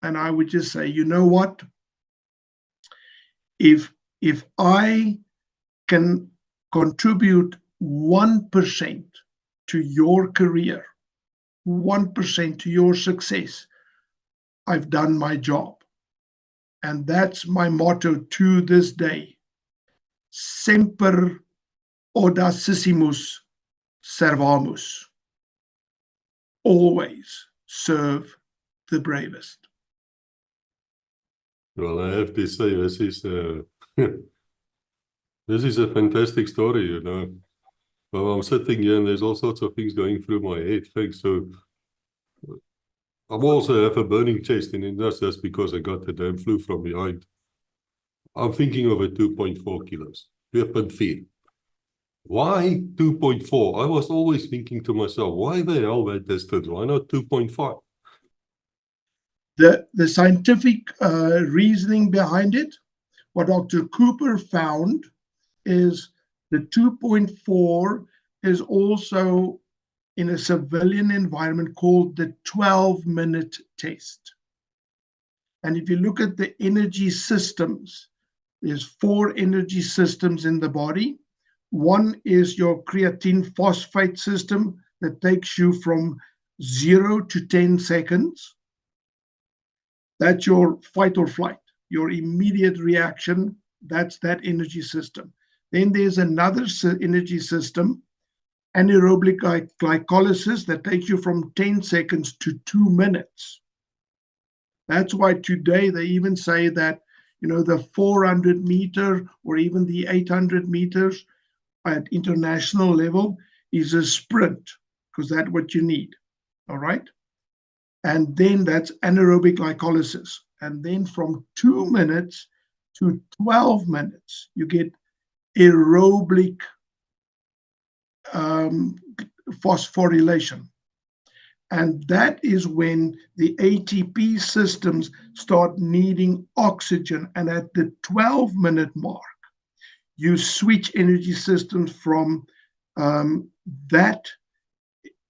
Speaker 3: And I would just say, you know what? If I can contribute 1% to your career, 1% to your success, I've done my job. And that's my motto to this day. Semper audacissimus servamus. Always serve the bravest.
Speaker 2: Well, I have to say, this is a fantastic story, Well, I'm sitting here and there's all sorts of things going through my head. Thanks. So I also have a burning chest, and that's just because I got the damn flu from behind. I'm thinking of a 2.4 kilos. 2.4. Why 2.4? I was always thinking to myself, why the hell that distance? Why not 2.5?
Speaker 3: The scientific reasoning behind it, what Dr. Cooper found is the 2.4 is also in a civilian environment called the 12-minute test. And if you look at the energy systems, there's 4 energy systems in the body. One is your creatine phosphate system that takes you from 0 to 10 seconds. That's your fight or flight, your immediate reaction. That's that energy system. Then there's another energy system, anaerobic glycolysis, that takes you from 10 seconds to 2 minutes. That's why today they even say that, the 400 meter or even the 800 meters at international level is a sprint, because that's what you need. All right. And then that's anaerobic glycolysis. And then from 2 minutes to 12 minutes, you get aerobic phosphorylation. And that is when the ATP systems start needing oxygen. And at the 12-minute mark, you switch energy systems from that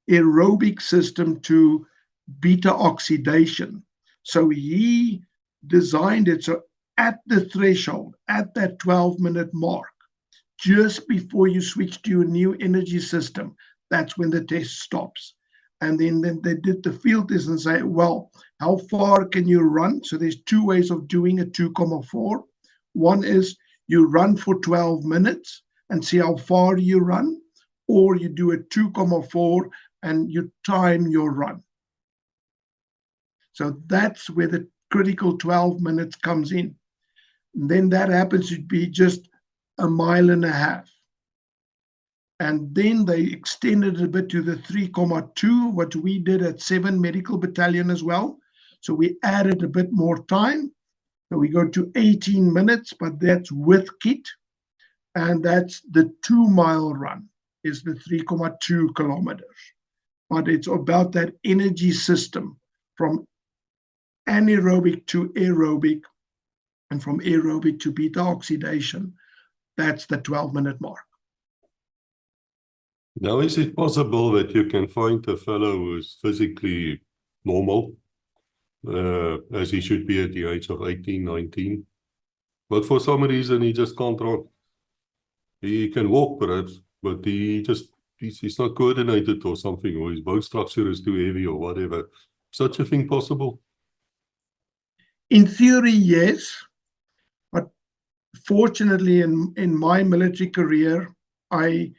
Speaker 3: aerobic system to beta oxidation. So he designed it so at the threshold, at that 12-minute mark, just before you switch to a new energy system, that's when the test stops. And then they did the field test and say, well, how far can you run? So there's 2 ways of doing a 2.4. One is you run for 12 minutes and see how far you run, or you do a 2.4 and you time your run. So that's where the critical 12 minutes comes in. And then that happens to be just a mile and a half. And then they extended a bit to the 3.2, what we did at 7 Medical Battalion as well. So we added a bit more time. So we go to 18 minutes, but that's with kit. And that's the 2-mile run, is the 3.2 kilometers. But it's about that energy system from anaerobic to aerobic, and from aerobic to beta oxidation. That's the 12-minute mark.
Speaker 2: Now, is it possible that you can find a fellow who's physically normal, as he should be at the age of 18, 19, but for some reason he just can't run? He can walk perhaps, but he's not coordinated or something, or his bone structure is too heavy or whatever. Such a thing possible?
Speaker 3: In theory, yes. But fortunately, in my military career, I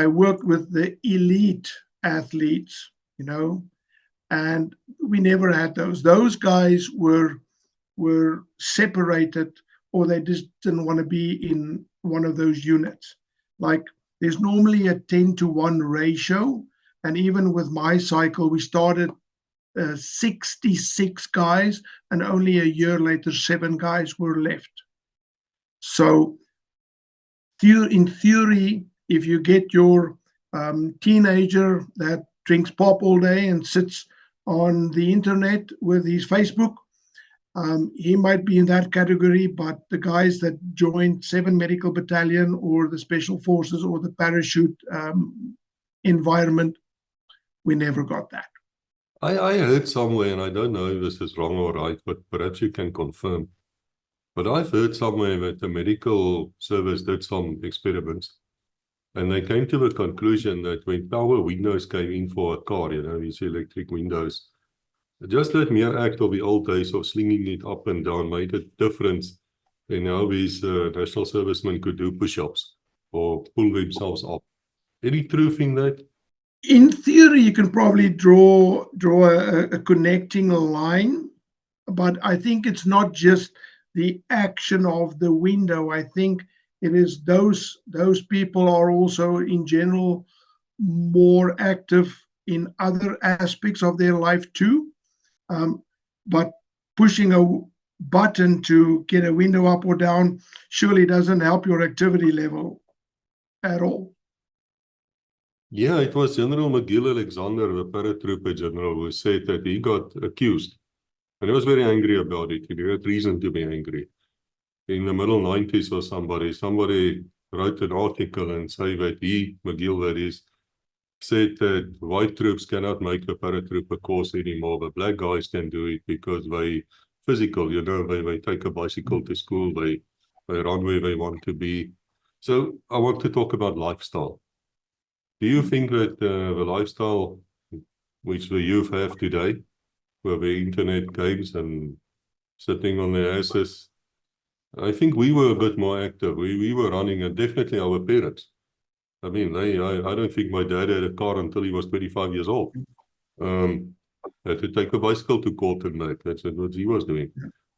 Speaker 3: worked with the elite athletes, and we never had those. Those guys were separated, or they just didn't want to be in one of those units. Like there's normally a 10-to-1 ratio, and even with my cycle, we started 66 guys, and only a year later, 7 guys were left. So in theory, if you get your teenager that drinks pop all day and sits on the internet with his Facebook, he might be in that category, but the guys that joined 7 Medical Battalion or the Special Forces or the parachute environment, we never got that.
Speaker 2: I heard somewhere, and I don't know if this is wrong or right, but perhaps you can confirm. But I've heard somewhere that the medical service did some experiments, and they came to the conclusion that when power windows came in for a car, these electric windows, just that mere act of the old days of slinging it up and down made a difference in how these national servicemen could do push-ups or pull themselves up. Any truth in that?
Speaker 3: In theory, you can probably draw a connecting line, but I think it's not just the action of the window. I think it is those people are also in general more active in other aspects of their life too. But pushing a button to get a window up or down surely doesn't help your activity level at all.
Speaker 2: Yeah, it was General McGill Alexander, the paratrooper general, who said that he got accused. And he was very angry about it. He had reason to be angry. In the middle 90s or somebody wrote an article and say that McGill that is, said that white troops cannot make a paratrooper course anymore, but black guys can do it because they physical, they take a bicycle to school, they run where they want to be. So I want to talk about lifestyle. Do you think that the lifestyle which the youth have today, with the internet games and sitting on their asses, I think we were a bit more active. We were running, and definitely our parents. I mean, I don't think my dad had a car until he was 25 years old. Had to take a bicycle to court and back. That's what he was doing.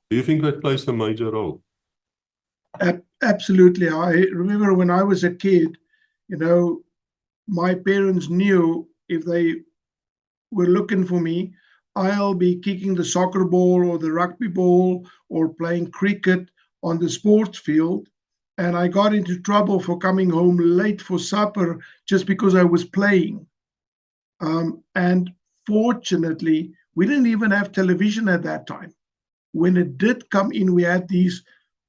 Speaker 2: Do you think that plays a major role?
Speaker 3: Absolutely. I remember when I was a kid, my parents knew if they were looking for me, I'll be kicking the soccer ball or the rugby ball or playing cricket on the sports field. And I got into trouble for coming home late for supper just because I was playing. And fortunately, we didn't even have television at that time. When it did come in, we had these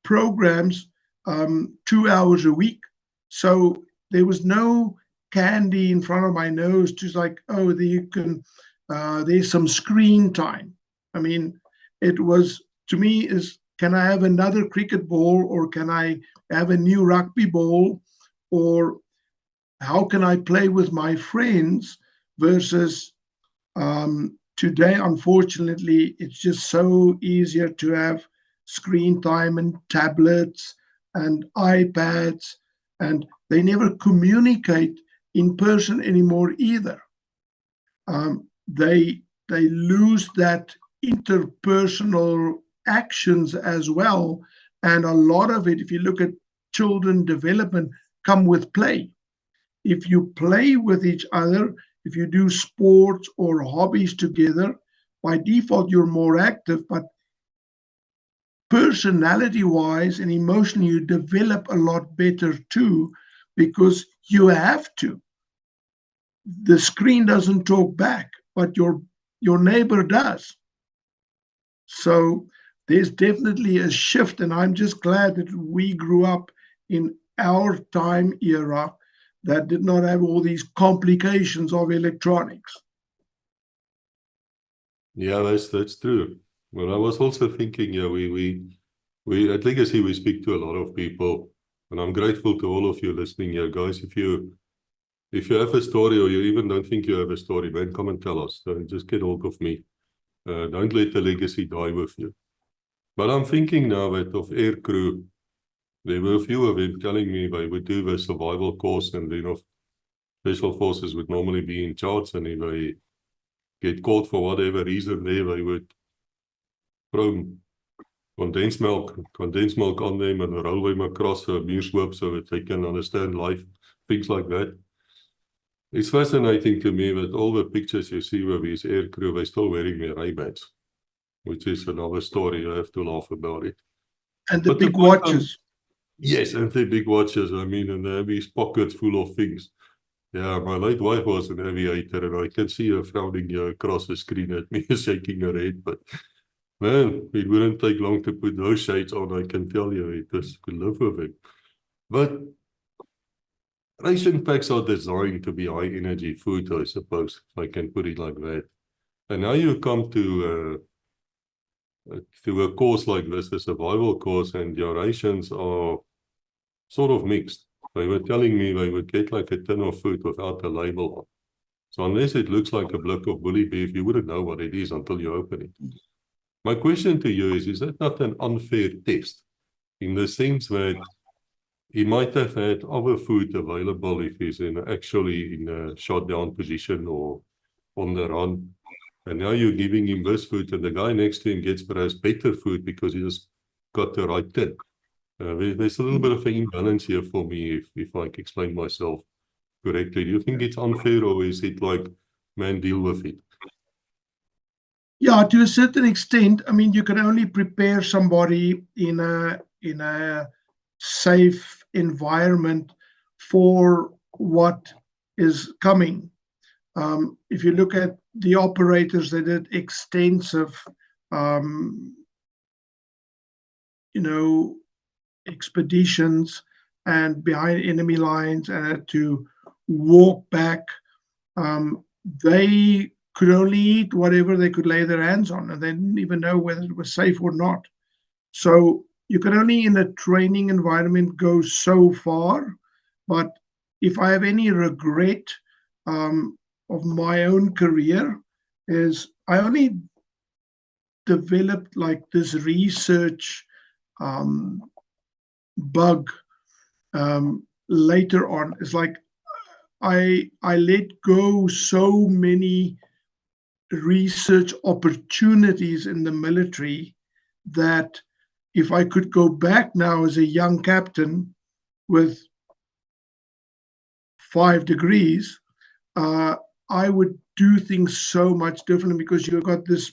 Speaker 3: programs 2 hours a week. So there was no candy in front of my nose, just like, oh, there's some screen time. I mean, it was, to me, can I have another cricket ball, or can I have a new rugby ball, or how can I play with my friends, versus today, unfortunately, it's just so easier to have screen time and tablets and iPads, and they never communicate in person anymore either. They lose that interpersonal actions as well, and a lot of it, if you look at children development, come with play. If you play with each other, if you do sports or hobbies together, by default you're more active, but personality-wise and emotionally you develop a lot better too, because you have to. The screen doesn't talk back, but your neighbor does. So there's definitely a shift, and I'm just glad that we grew up in our time era that did not have all these complications of electronics.
Speaker 2: Yeah, that's true. Well, I was also thinking, we at Legacy we speak to a lot of people, and I'm grateful to all of you listening here, guys. If you have a story, or you even don't think you have a story, man, come and tell us. Don't just get hold of me. Don't let the legacy die with you. But I'm thinking now that of air crew, there were a few of them telling me they would do the survival course, and special forces would normally be in charge, and if they get caught for whatever reason there, they would throw condensed milk on them and roll them across a mueshoop so that they can understand life, things like that. It's fascinating to me that all the pictures you see with these aircrew, they're still wearing their Ray-Bans, which is another story. I have to laugh about it.
Speaker 3: And the
Speaker 2: But
Speaker 3: big
Speaker 2: point
Speaker 3: watches.
Speaker 2: Yes, and the big watches. I mean, and they have these pockets full of things. Yeah, my late wife was an aviator, and I can see her frowning here across the screen at me, shaking her head. But man, it wouldn't take long to put those shades on, I can tell you. It just could live with it. But ration packs are designed to be high energy food, I suppose, if I can put it like that. And now you come to a course like this, the survival course, and your rations are sort of mixed. They were telling me they would get like a tin of food without a label on. So unless it looks like a block of bully beef, you wouldn't know what it is until you open it. My question to you is that not an unfair test? In the sense that he might have had other food available if he's actually in a shot down position or on the run. And now you're giving him this food, and the guy next to him gets perhaps better food because he just got the right tin. There's a little bit of an imbalance here for me, if I can explain myself correctly. Do you think it's unfair, or is it like, man, deal with it?
Speaker 3: Yeah, to a certain extent. I mean, you can only prepare somebody in a safe environment for what is coming. If you look at the operators, they did extensive, expeditions and behind enemy lines and had to walk back. They could only eat whatever they could lay their hands on, and they didn't even know whether it was safe or not. So you can only in a training environment go so far. But if I have any regret of my own career, is I only developed like this research bug later on. It's like I let go so many research opportunities in the military that if I could go back now as a young captain with 5 degrees, I would do things so much differently, because you've got this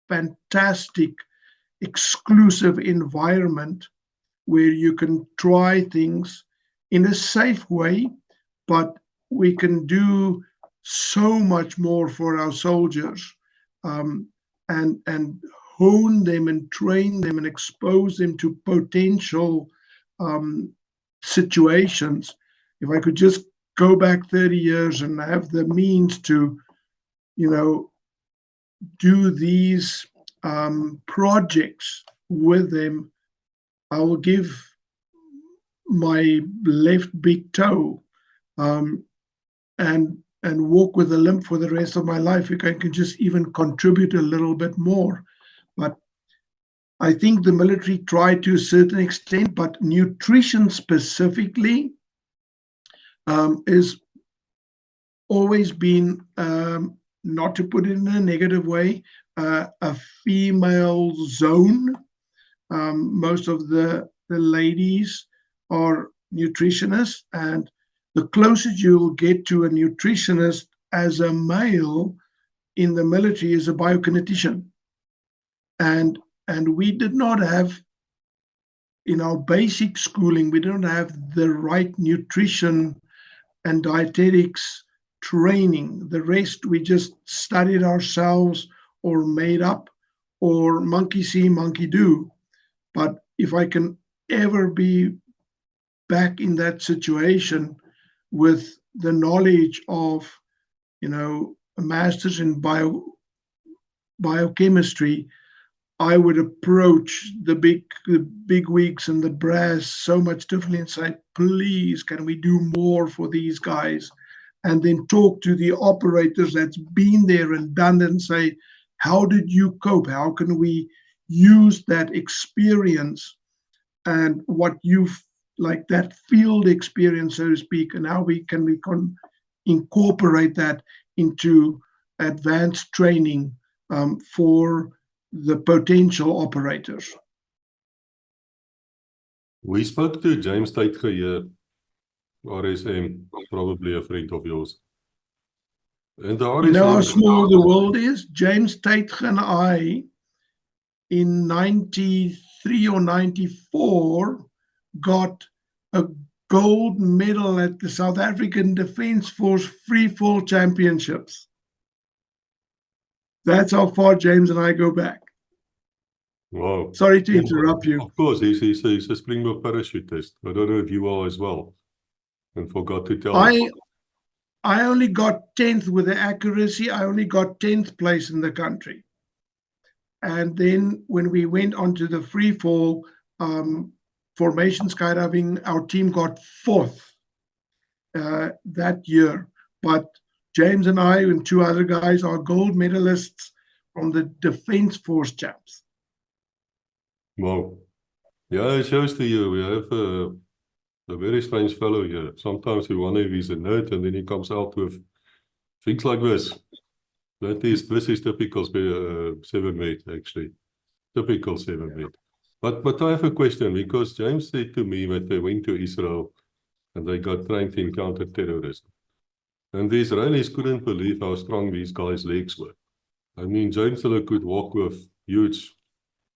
Speaker 3: fantastic exclusive environment where you can try things in a safe way, but we can do so much more for our soldiers, and hone them and train them and expose them to potential situations. If I could just go back 30 years and have the means to, do these projects with them, I will give my left big toe and walk with a limp for the rest of my life if I can just even contribute a little bit more. But I think the military tried to a certain extent, but nutrition specifically is always been, not to put it in a negative way, a female zone. Most of the ladies are nutritionists, and the closest you'll get to a nutritionist as a male in the military is a biokinetician. And we did not have, in our basic schooling, we don't have the right nutrition and dietetics training. The rest we just studied ourselves or made up, or monkey see, monkey do. But if I can ever be back in that situation with the knowledge of, a master's in biochemistry, I would approach the big wigs and the brass so much differently and say, please, can we do more for these guys? And then talk to the operators that's been there and done it and say, how did you cope? How can we use that experience and what you've, like that field experience, so to speak, and how we can incorporate that into advanced training for the potential operators.
Speaker 2: We spoke to James Tytge here, RSM, probably a friend of yours. And the RSM...
Speaker 3: You know how small the world is? James Tytge and I, in 93 or 94, got a gold medal at the South African Defence Force Free Fall Championships. That's how far James and I go back.
Speaker 2: Wow.
Speaker 3: Sorry to interrupt you.
Speaker 2: Of course, he's a Springbok parachutist. I don't know if you are as well. And forgot to tell us.
Speaker 3: I only got 10th with the accuracy. I only got 10th place in the country. And then when we went onto the free fall formation skydiving, our team got 4th that year. But James and I and 2 other guys are gold medalists from the Defence Force champs.
Speaker 2: Wow. Yeah, it shows to you. We have a very strange fellow here. Sometimes we wonder if he's a nerd, and then he comes out with things like this. This is typical 7-mate, actually. Typical 7-mate. But I have a question, because James said to me that they went to Israel and they got trained in counter-terrorism. And the Israelis couldn't believe how strong these guys' legs were. I mean, James could walk with huge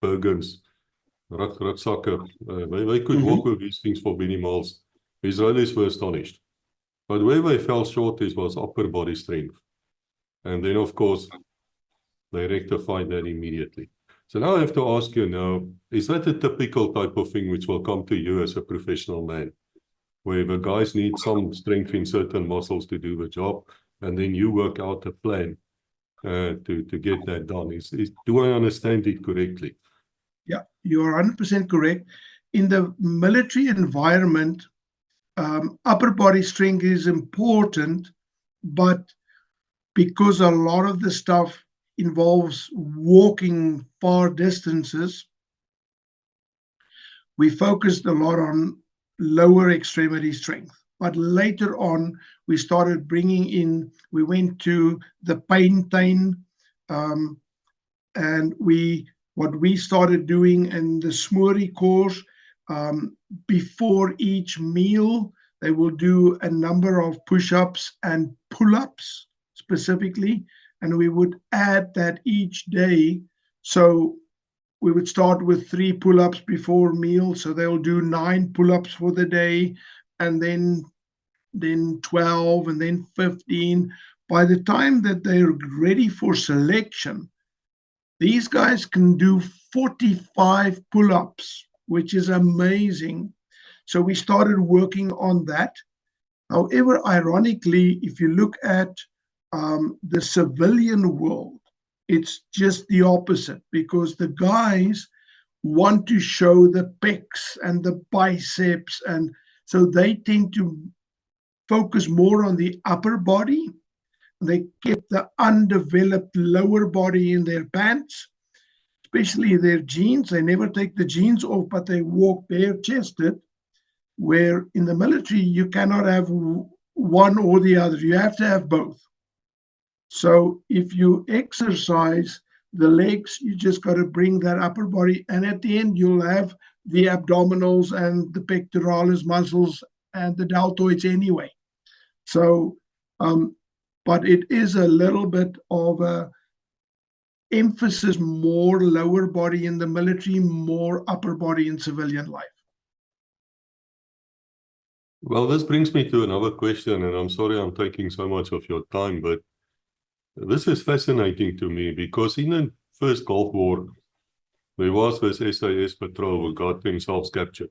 Speaker 2: Bergens, rugzakken. They could walk with these things for many miles. The Israelis were astonished. But where they fell short was upper body strength. And then, of course, they rectified that immediately. So now I have to ask you now, is that a typical type of thing which will come to you as a professional man, where the guys need some strength in certain muscles to do the job, and then you work out a plan to get that done? Do I understand it correctly?
Speaker 3: Yeah, you are 100% correct. In the military environment, upper body strength is important, but because a lot of the stuff involves walking far distances, we focused a lot on lower extremity strength. But later on, we started bringing in, we went to the paintain, and what we started doing in the Smoorie course, before each meal, they will do a number of push-ups and pull-ups specifically, and we would add that each day. So we would start with 3 pull-ups before meal, so they'll do 9 pull-ups for the day, and then 12, and then 15. By the time that they're ready for selection, these guys can do 45 pull-ups, which is amazing. So we started working on that. However, ironically, if you look at the civilian world, it's just the opposite, because the guys want to show the pecs and the biceps, and so they tend to focus more on the upper body. They keep the undeveloped lower body in their pants, especially their jeans. They never take the jeans off, but they walk bare-chested, where in the military, you cannot have one or the other. You have to have both. So if you exercise the legs, you just got to bring that upper body. And at the end, you'll have the abdominals and the pectoralis muscles and the deltoids anyway. So, but it is a little bit of a emphasis, more lower body in the military, more upper body in civilian life.
Speaker 2: Well, this brings me to another question, and I'm sorry I'm taking so much of your time, but this is fascinating to me, because in the first Gulf War, there was this SAS patrol who got themselves captured.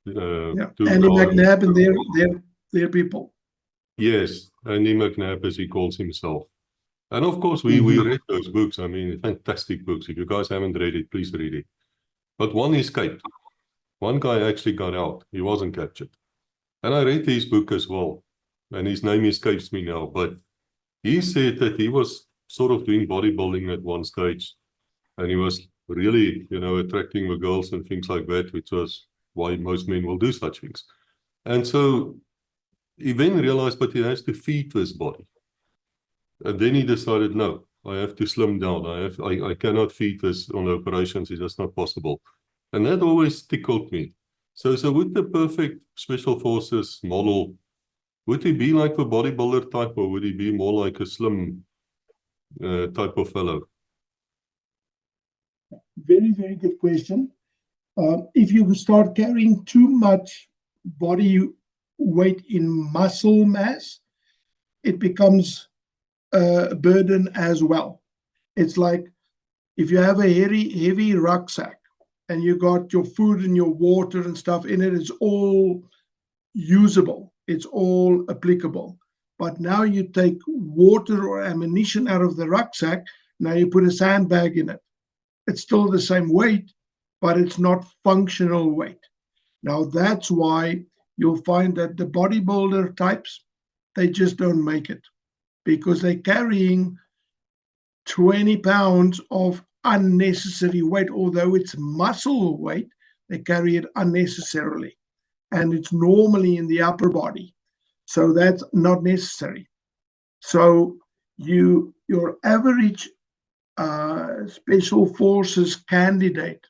Speaker 3: Andy McNabb and their people.
Speaker 2: Yes, Andy McNabb, as he calls himself. And of course, we read those books. I mean, fantastic books. If you guys haven't read it, please read it. But one escaped. One guy actually got out. He wasn't captured. And I read his book as well. And his name escapes me now. But he said that he was sort of doing bodybuilding at one stage. And he was really, attracting the girls and things like that, which was why most men will do such things. And so he then realized, but he has to feed this body. And then he decided, no, I have to slim down. I cannot feed this on the operations. It's just not possible. And that always tickled me. So would the perfect special forces model, would he be like a bodybuilder type, or would he be more like a slim type of fellow?
Speaker 3: Very, very good question. If you start carrying too much body weight in muscle mass, it becomes a burden as well. It's like if you have a heavy rucksack and you got your food and your water and stuff in it, it's all usable, it's all applicable. But now you take water or ammunition out of the rucksack, now you put a sandbag in it. It's still the same weight, but it's not functional weight. Now that's why you'll find that the bodybuilder types, they just don't make it because they're carrying 20 pounds of unnecessary weight. Although it's muscle weight, they carry it unnecessarily. And it's normally in the upper body. So that's not necessary. So your average special forces candidate,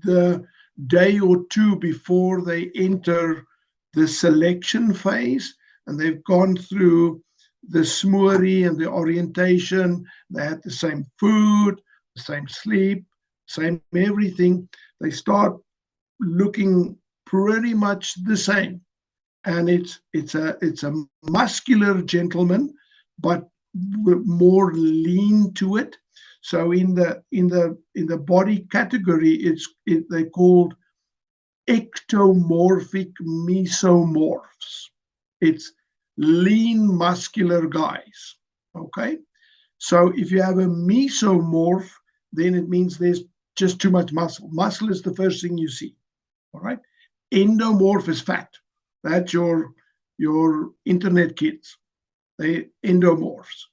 Speaker 3: the day or two before they enter the selection phase, and they've gone through the smoothie and the orientation, they had the same food, the same sleep, same everything, they start looking pretty much the same. And it's a muscular gentleman, but more lean to it. So in the body category, they called ectomorphic mesomorphs. It's lean muscular guys. Okay, so if you have a mesomorph, then it means there's just too much muscle. Muscle is the first thing you see. All right, endomorph is fat. That's your internet kids. They endomorphs.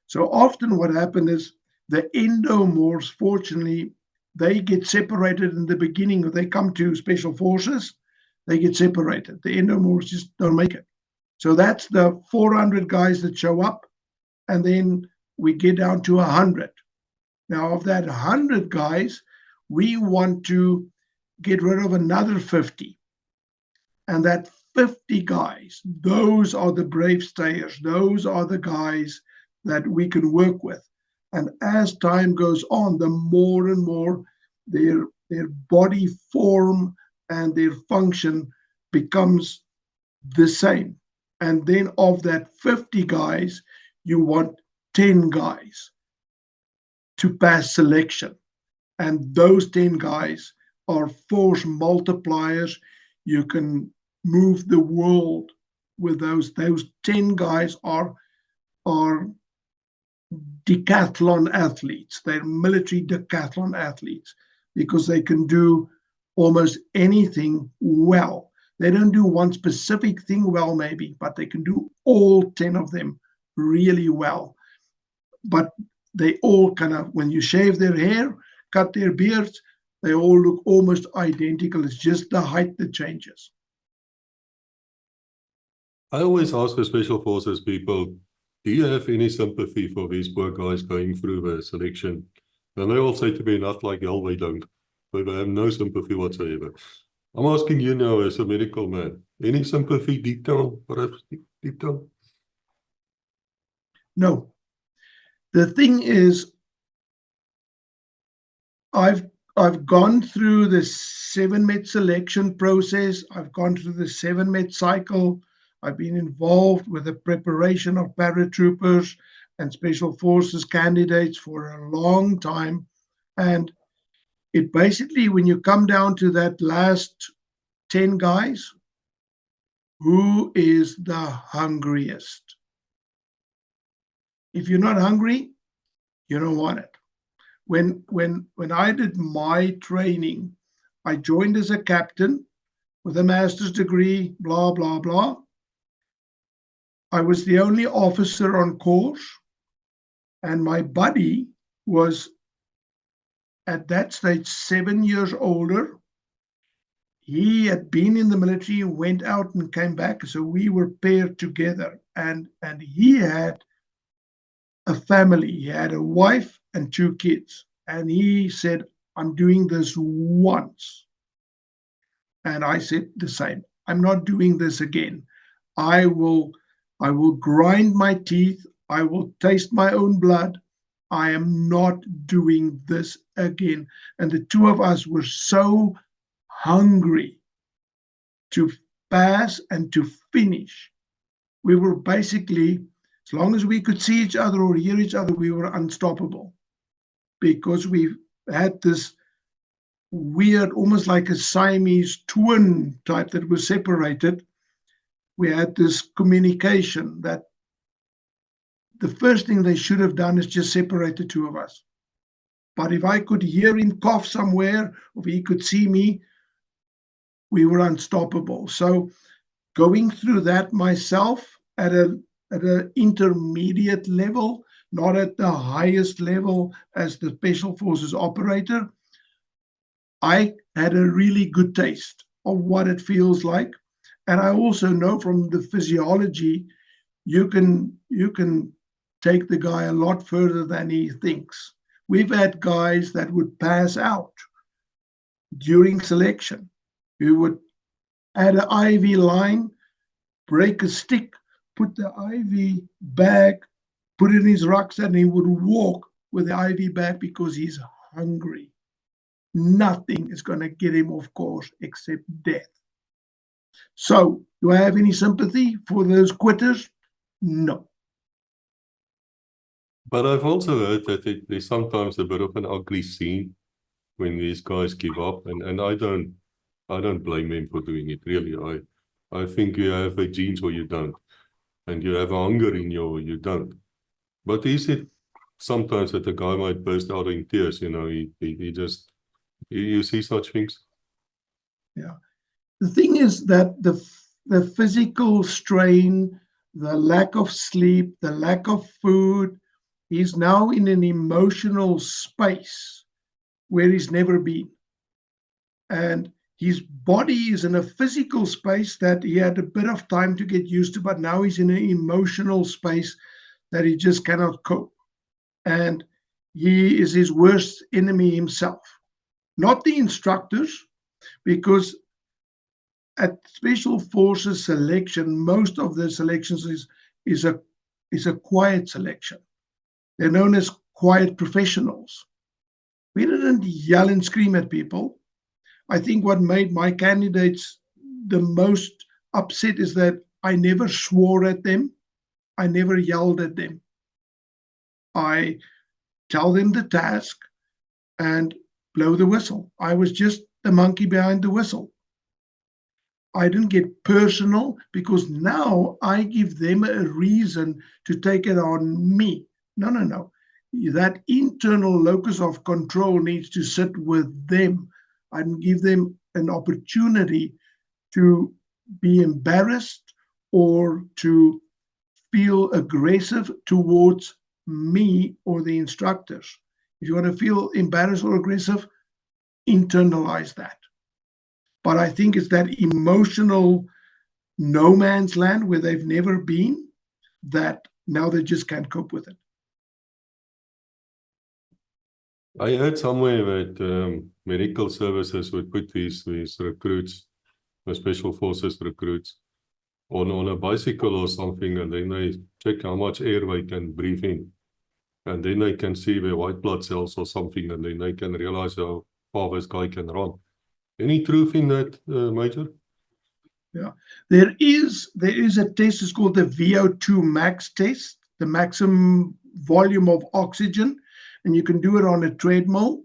Speaker 3: So often what happened is the endomorphs, fortunately, they get separated in the beginning. They come to special forces, they get separated. The endomorphs just don't make it. So that's the 400 guys that show up, and then we get down to 100. Now, of that 100 guys, we want to get rid of another 50. And that 50 guys, those are the brave stayers. Those are the guys that we can work with. And as time goes on, the more and more their body form and their function becomes the same. And then of that 50 guys, you want 10 guys to pass selection. And those 10 guys are force multipliers. You can move the world with those 10 guys are decathlon athletes. They're military decathlon athletes because they can do almost anything well. They don't do one specific thing well, maybe, but they can do all 10 of them really well. But they all kind of, when you shave their hair, cut their beards, they all look almost identical. It's just the height that changes.
Speaker 2: I always ask the special forces people, do you have any sympathy for these poor guys going through the selection? And they all say to me, not like hell, they don't. But I have no sympathy whatsoever. I'm asking you now as a medical man, any sympathy deep down, perhaps deep down?
Speaker 3: No. The thing is, I've gone through the 7-med selection process. I've gone through the 7-med cycle. I've been involved with the preparation of paratroopers and special forces candidates for a long time. And it basically, when you come down to that last 10 guys, who is the hungriest? If you're not hungry, you don't want it. When I did my training, I joined as a captain with a master's degree, blah, blah, blah. I was the only officer on course, and my buddy was at that stage 7 years older. He had been in the military, went out and came back, so we were paired together, and he had a family. He had a wife and 2 kids. And he said, I'm doing this once. And I said the same. I'm not doing this again. I will grind my teeth. I will taste my own blood. I am not doing this again. And the 2 of us were so hungry to pass and to finish. We were basically, as long as we could see each other or hear each other, we were unstoppable, because we had this weird, almost like a Siamese twin type that was separated. We had this communication that the first thing they should have done is just separate the 2 of us. But if I could hear him cough somewhere, or he could see me, we were unstoppable. So going through that myself at an intermediate level, not at the highest level as the Special Forces operator, I had a really good taste of what it feels like. And I also know from the physiology, you can take the guy a lot further than he thinks. We've had guys that would pass out during selection, who would add an IV line, break a stick, put the IV bag, put it in his rucksack, and he would walk with the IV bag because he's hungry. Nothing is going to get him off course except death. So, do I have any sympathy for those quitters? No.
Speaker 2: But I've also heard that there's sometimes a bit of an ugly scene when these guys give up, and I don't blame them for doing it, really. I think you have a genes or you don't, and you have a hunger in you don't. But is it sometimes that a guy might burst out in tears, he just, you see such things?
Speaker 3: Yeah. The thing is that the physical strain, the lack of sleep, the lack of food, he's now in an emotional space where he's never been. And his body is in a physical space that he had a bit of time to get used to, but now he's in an emotional space that he just cannot cope. And he is his worst enemy himself, not the instructors, because at Special Forces selection, most of the selections is a quiet selection. They're known as quiet professionals. We didn't yell and scream at people. I think what made my candidates the most upset is that I never swore at them. I never yelled at them. I tell them the task and blow the whistle. I was just the monkey behind the whistle. I didn't get personal because now I give them a reason to take it on me. No. That internal locus of control needs to sit with them. I didn't give them an opportunity to be embarrassed or to feel aggressive towards me or the instructors. If you want to feel embarrassed or aggressive, internalize that. But I think it's that emotional no man's land where they've never been that now they just can't cope with it.
Speaker 2: I heard somewhere that medical services would put these recruits, the Special Forces recruits, on a bicycle or something, and then they check how much air they can breathe in. And then they can see their white blood cells or something, and then they can realize how far this guy can run. Any truth in that, Major?
Speaker 3: Yeah, there is a test. It's called the VO2 max test, the maximum volume of oxygen, and you can do it on a treadmill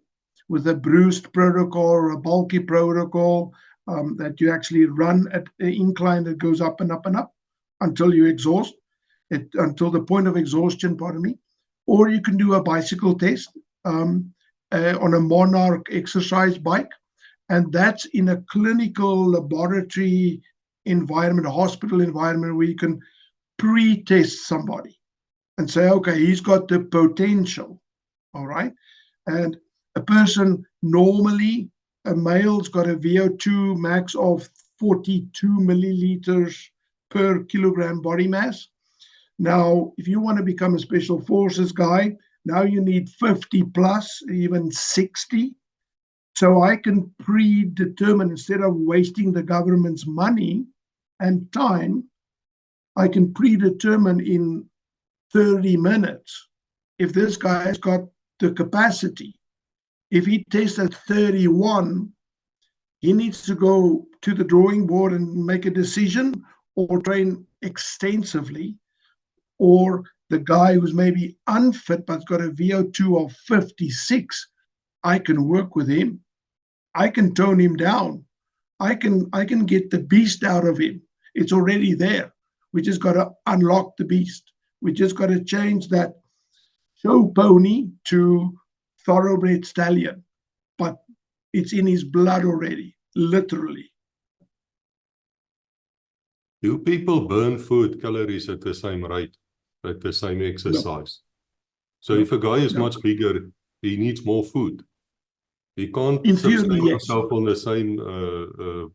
Speaker 3: with a bruised protocol or a bulky protocol that you actually run at an incline that goes up and up and up until you exhaust it, until the point of exhaustion. Pardon me. Or you can do a bicycle test on a Monarch exercise bike. And that's in a clinical laboratory environment, a hospital environment, where you can pre-test somebody and say, okay, he's got the potential, all right? And a person normally, a male's got a VO2 max of 42 milliliters per kilogram body mass. Now, if you want to become a special forces guy, now you need 50 plus, even 60. So I can predetermine, instead of wasting the government's money and time, I can predetermine in 30 minutes if this guy has got the capacity. If he tests at 31, he needs to go to the drawing board and make a decision or train extensively. Or the guy who's maybe unfit but's got a VO2 of 56, I can work with him. I can tone him down. I can get the beast out of him. It's already there. We just got to unlock the beast. We just got to change that show pony to thoroughbred stallion. But it's in his blood already, literally.
Speaker 2: Do people burn food calories at the same rate, at the same exercise? So if a guy is much bigger, he needs more food. He can't
Speaker 3: In theory,
Speaker 2: sustain
Speaker 3: yes.
Speaker 2: himself on the same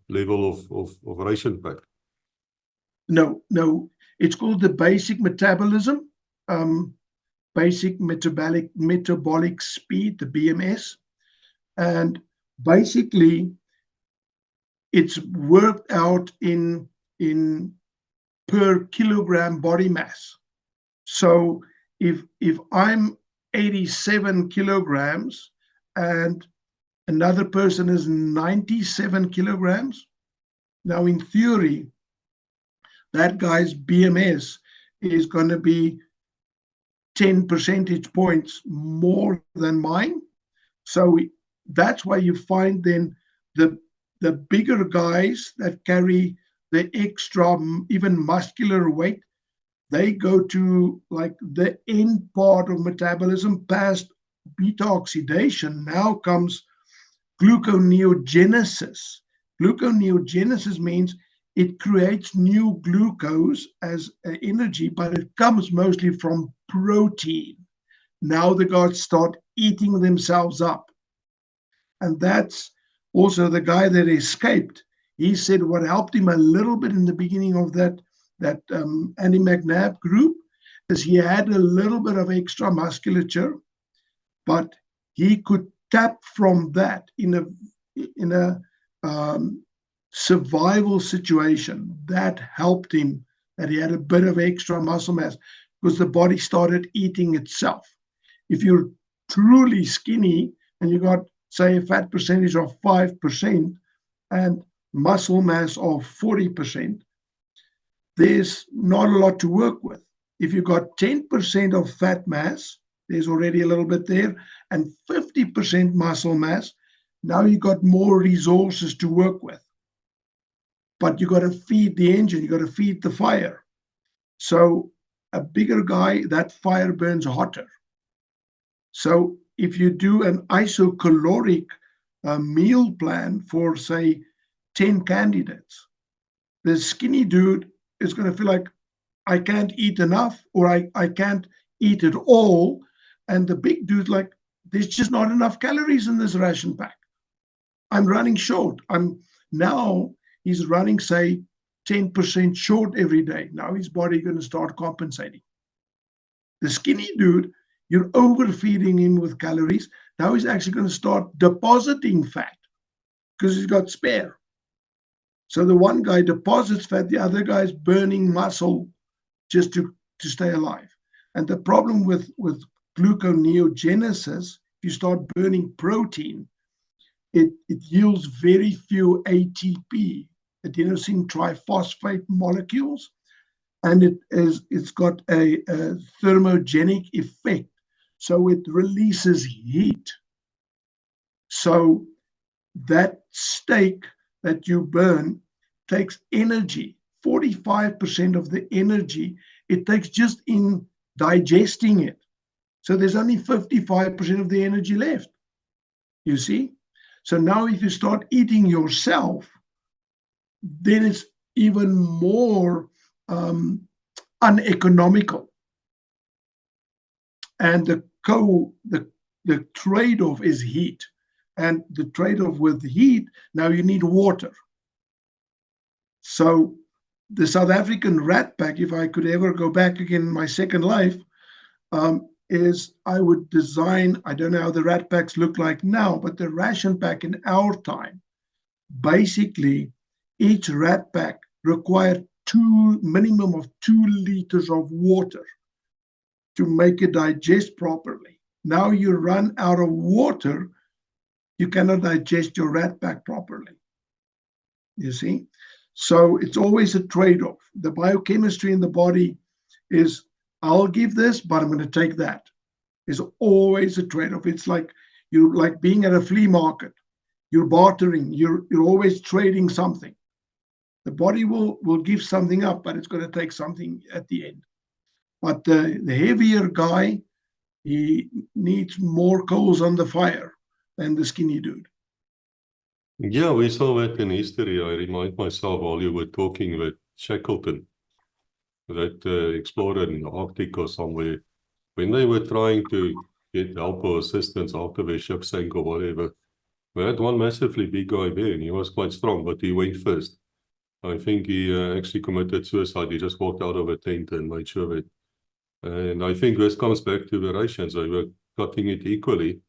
Speaker 2: level of ration pack.
Speaker 3: No. It's called the basic metabolism, basic metabolic speed, the BMS. And basically, it's worked out in per kilogram body mass. So if I'm 87 kilograms and another person is 97 kilograms, now in theory, that guy's BMS is going to be 10 percentage points more than mine. So that's why you find then the bigger guys that carry the extra, even muscular weight, they go to like the end part of metabolism past beta oxidation. Now comes gluconeogenesis. Gluconeogenesis means it creates new glucose as energy, but it comes mostly from protein. Now the guys start eating themselves up. And that's also the guy that escaped. He said what helped him a little bit in the beginning of that Andy McNabb group is he had a little bit of extra musculature, but he could tap from that in a survival situation. That helped him, that he had a bit of extra muscle mass because the body started eating itself. If you're truly skinny and you got, say, a fat percentage of 5% and muscle mass of 40%, there's not a lot to work with. If you got 10% of fat mass, there's already a little bit there, and 50% muscle mass, now you got more resources to work with. But you got to feed the engine, you got to feed the fire. So a bigger guy, that fire burns hotter. So if you do an isocaloric meal plan for, say, 10 candidates, the skinny dude is going to feel like, I can't eat enough, or I can't eat at all. And the big dude's like, there's just not enough calories in this ration pack. I'm running short. Now he's running, say, 10% short every day. Now his body going to start compensating. The skinny dude, you're overfeeding him with calories. Now he's actually going to start depositing fat because he's got spare. So the one guy deposits fat, the other guy's burning muscle just to stay alive. And the problem with gluconeogenesis, if you start burning protein, it yields very few ATP, adenosine triphosphate molecules, and it's got a thermogenic effect. So it releases heat. So that steak that you burn takes energy. 45% of the energy it takes just in digesting it. So there's only 55% of the energy left. You see? So now if you start eating yourself, then it's even more uneconomical. And the trade-off is heat. And the trade-off with heat, now you need water. So the South African rat pack, if I could ever go back again in my second life, is I would design, I don't know how the rat packs look like now, but the ration pack in our time, basically each rat pack required minimum of 2 liters of water to make it digest properly. Now you run out of water, you cannot digest your rat pack properly. You see? So it's always a trade-off. The biochemistry in the body is, I'll give this, but I'm going to take that. It's always a trade-off. It's like you're like being at a flea market. You're bartering. You're always trading something. The body will give something up, but it's going to take something at the end. But the heavier guy, he needs more coals on the fire than the skinny dude.
Speaker 2: Yeah, we saw that in history. I remind myself while you were talking with Shackleton, that explorer in the Arctic or somewhere, when they were trying to get help or assistance after their ship sank or whatever, we had one massively big guy there, and he was quite strong, but he went first. I think he actually committed suicide. He just walked out of a tent and made sure of it. And I think this comes back to the rations. They were cutting it equally.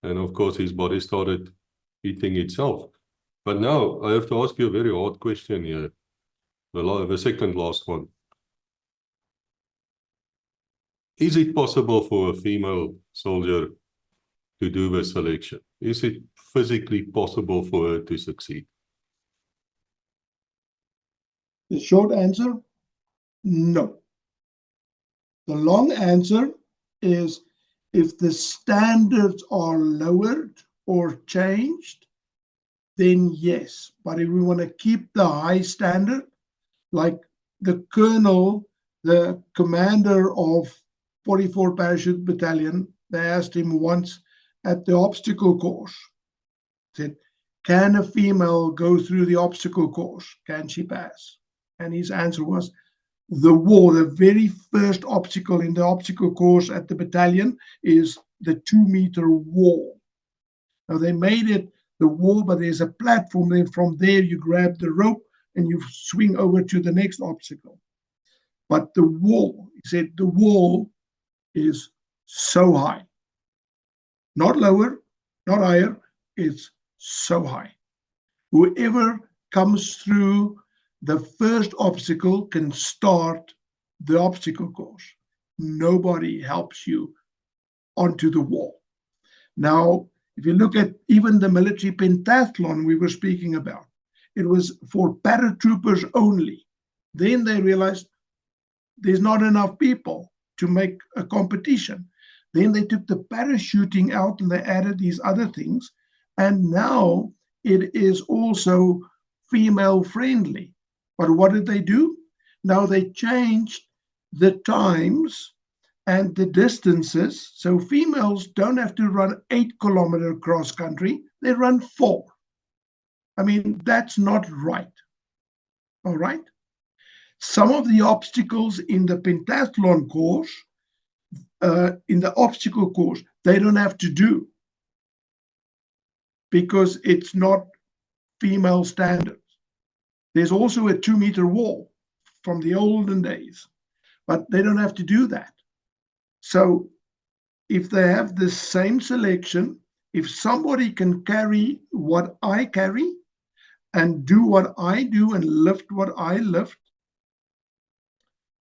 Speaker 2: And of course, his body started eating itself. But now I have to ask you a very hard question here. The second last one. Is it possible for a female soldier to do the selection? Is it physically possible for her to succeed?
Speaker 3: The short answer, no. The long answer is if the standards are lowered or changed, then yes. But if we want to keep the high standard, like the colonel, the commander of 44 Parachute Battalion, they asked him once at the obstacle course, said, can a female go through the obstacle course? Can she pass? And his answer was, the wall, the very first obstacle in the obstacle course at the battalion is the 2-meter wall. Now they made it the wall, but there's a platform. Then from there you grab the rope and you swing over to the next obstacle. But the wall, he said, the wall is so high. Not lower, not higher, it's so high. Whoever comes through the first obstacle can start the obstacle course. Nobody helps you onto the wall. Now, if you look at even the military pentathlon we were speaking about, it was for paratroopers only. Then they realized there's not enough people to make a competition. Then they took the parachuting out and they added these other things. And now it is also female friendly. But what did they do? Now they changed the times and the distances. So females don't have to run 8-kilometer cross country, they run 4. I mean, that's not right. All right. Some of the obstacles in the pentathlon course, in the obstacle course, they don't have to do because it's not female standards. There's also a 2-meter wall from the olden days, but they don't have to do that. So if they have the same selection, if somebody can carry what I carry and do what I do and lift what I lift,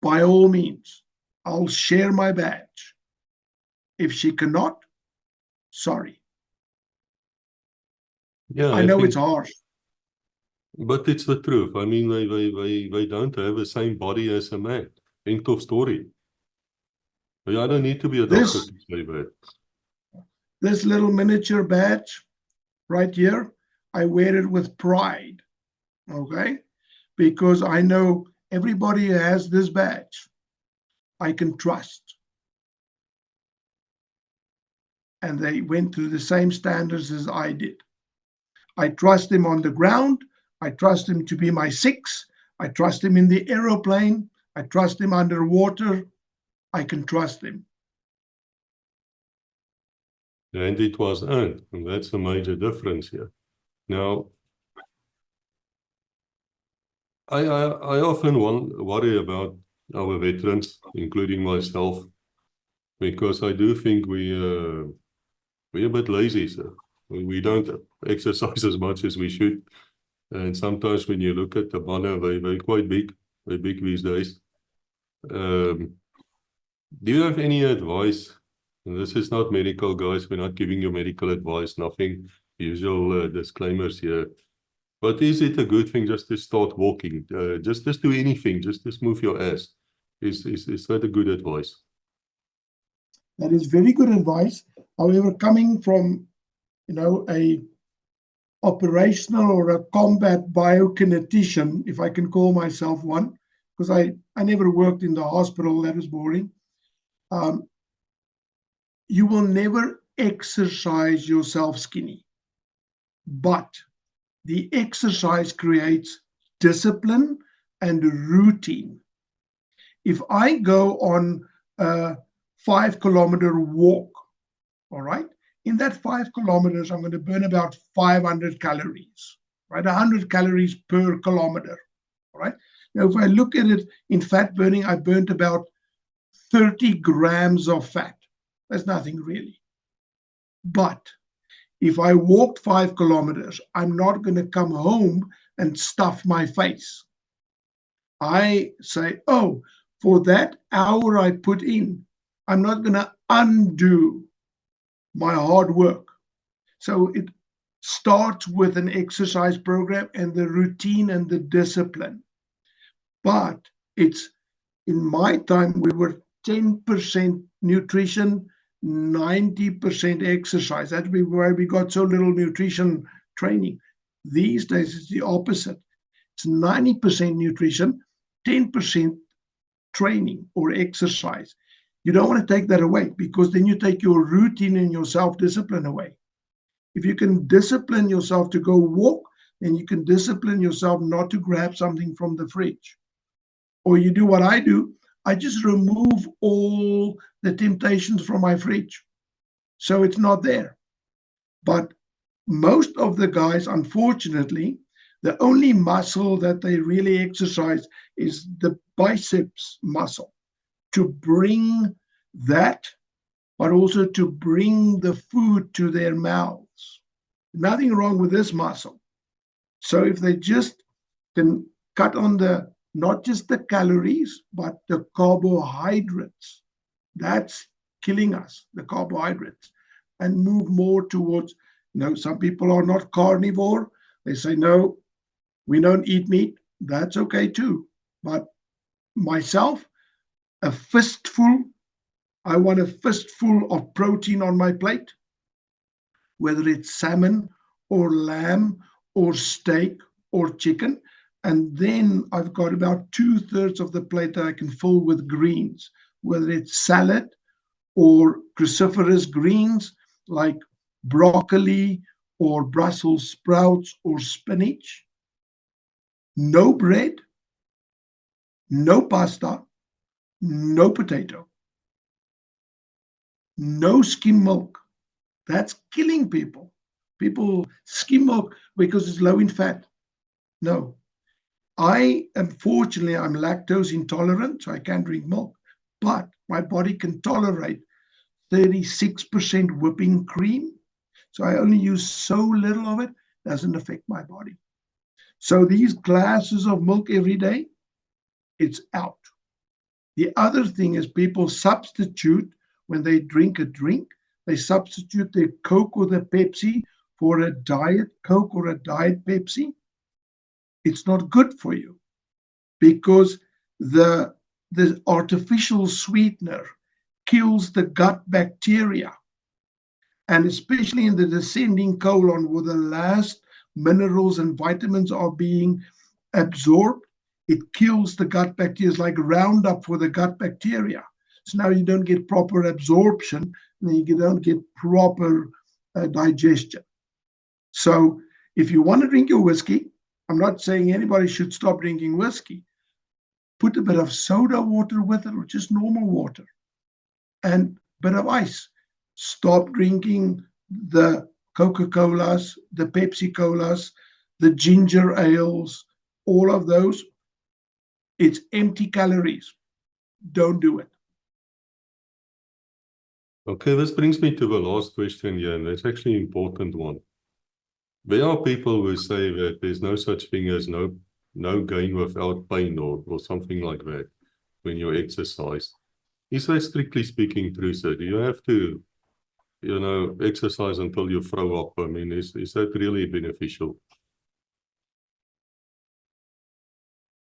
Speaker 3: by all means, I'll share my badge. If she cannot, sorry.
Speaker 2: Yeah,
Speaker 3: I know it's harsh.
Speaker 2: But it's the truth. I mean, they don't have the same body as a man. End of story. I don't need to be a doctor to say that.
Speaker 3: This little miniature badge right here, I wear it with pride, okay? Because I know everybody who has this badge, I can trust. And they went through the same standards as I did. I trust them on the ground. I trust him to be my 6. I trust him in the aeroplane. I trust him underwater. I can trust him.
Speaker 2: And it was earned, and that's a major difference here. Now, I often worry about our veterans, including myself, because I do think we're a bit lazy, so we don't exercise as much as we should. And sometimes when you look at the banner, they're quite big. They're big these days. Do you have any advice? And this is not medical, guys. We're not giving you medical advice, nothing. Usual disclaimers here. But is it a good thing just to start walking? Just do anything, just move your ass. Is that a good advice?
Speaker 3: That is very good advice. However, coming from, a operational or a combat biokinetician, if I can call myself one, because I never worked in the hospital, that was boring. You will never exercise yourself skinny, but the exercise creates discipline and routine. If I go on a 5-kilometer walk, all right, in that 5 kilometers, I'm going to burn about 500 calories, right? 100 calories per kilometer, all right? Now, if I look at it in fat burning, I burnt about 30 grams of fat. That's nothing really. But if I walked 5 kilometers, I'm not going to come home and stuff my face. I say, oh, for that hour I put in, I'm not going to undo my hard work. So it starts with an exercise program and the routine and the discipline. But it's, in my time, we were 10% nutrition, 90% exercise. That's why we got so little nutrition training. These days, it's the opposite. It's 90% nutrition, 10% training or exercise. You don't want to take that away, because then you take your routine and your self-discipline away. If you can discipline yourself to go walk, then you can discipline yourself not to grab something from the fridge. Or you do what I do, I just remove all the temptations from my fridge, so it's not there. But most of the guys, unfortunately, the only muscle that they really exercise is the biceps muscle, to bring that, but also to bring the food to their mouths. Nothing wrong with this muscle. So if they just can cut on not just the calories, but the carbohydrates, that's killing us, the carbohydrates, and move more towards, some people are not carnivore. They say, no, we don't eat meat. That's okay too. But myself, I want a fistful of protein on my plate, whether it's salmon or lamb or steak or chicken. And then I've got about 2/3 of the plate that I can fill with greens, whether it's salad or cruciferous greens like broccoli or Brussels sprouts or spinach. No bread, no pasta, no potato, no skim milk. That's killing people. People skim milk because it's low in fat. No. Unfortunately, I'm lactose intolerant, so I can't drink milk. But my body can tolerate 36% whipping cream. So I only use so little of it, doesn't affect my body. So these glasses of milk every day, it's out. The other thing is people substitute, when they drink a drink, they substitute their Coke or the Pepsi for a Diet Coke or a Diet Pepsi. It's not good for you, because the artificial sweetener kills the gut bacteria. And especially in the descending colon, where the last minerals and vitamins are being absorbed, it kills the gut bacteria. It's like Roundup for the gut bacteria. So now you don't get proper absorption, and you don't get proper digestion. So if you want to drink your whiskey, I'm not saying anybody should stop drinking whiskey. Put a bit of soda water with it, or just normal water, and a bit of ice. Stop drinking the Coca-Colas, the Pepsi-Colas, the ginger ales, all of those. It's empty calories. Don't do it.
Speaker 2: Okay, this brings me to the last question here, and it's actually an important one. There are people who say that there's no such thing as no gain without pain or something like that when you exercise. Is that strictly speaking true, sir? Do you have to, exercise until you throw up? I mean, is that really beneficial?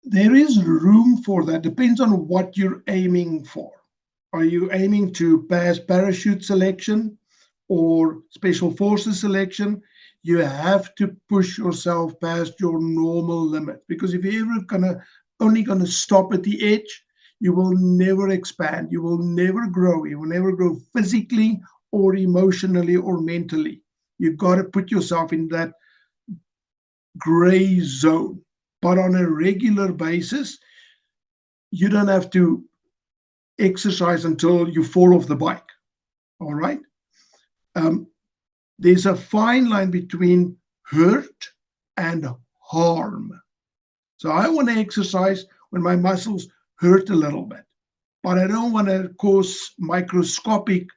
Speaker 3: There is room for that. Depends on what you're aiming for. Are you aiming to pass parachute selection or special forces selection? You have to push yourself past your normal limit, because if you're ever only gonna stop at the edge, you will never expand, you will never grow, you will never grow physically or emotionally or mentally. You've got to put yourself in that gray zone. But on a regular basis, you don't have to exercise until you fall off the bike. All right? There's a fine line between hurt and harm. So I want to exercise when my muscles hurt a little bit, but I don't want to cause microscopic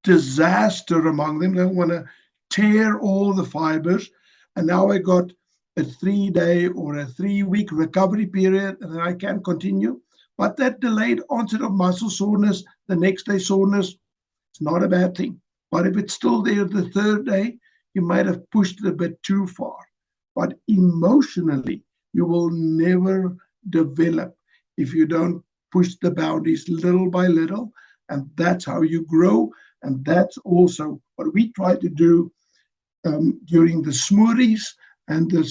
Speaker 3: disaster among them. I don't want to tear all the fibers. And now I got a 3-day or a 3-week recovery period, and then I can continue. But that delayed onset of muscle soreness, the next day soreness, it's not a bad thing. But if it's still there the 3rd day, you might have pushed it a bit too far. But emotionally, you will never develop if you don't push the boundaries little by little. And that's how you grow. And that's also what we try to do during the smoothies and the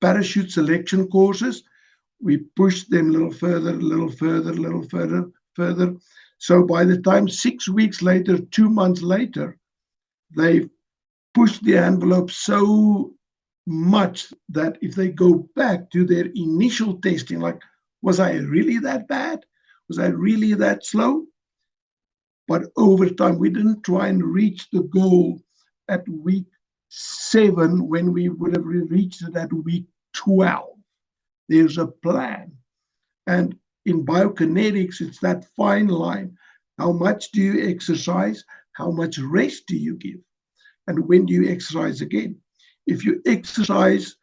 Speaker 3: parachute selection courses. We push them a little further, a little further, a little further, further. So by the time 6 weeks later, 2 months later, they've pushed the envelope so much that if they go back to their initial testing, like, was I really that bad? Was I really that slow? But over time, we didn't try and reach the goal at week 7 when we would have reached it at week 12. There's a plan. And in biokinetics, it's that fine line. How much do you exercise? How much rest do you give? And when do you exercise again? If you exercise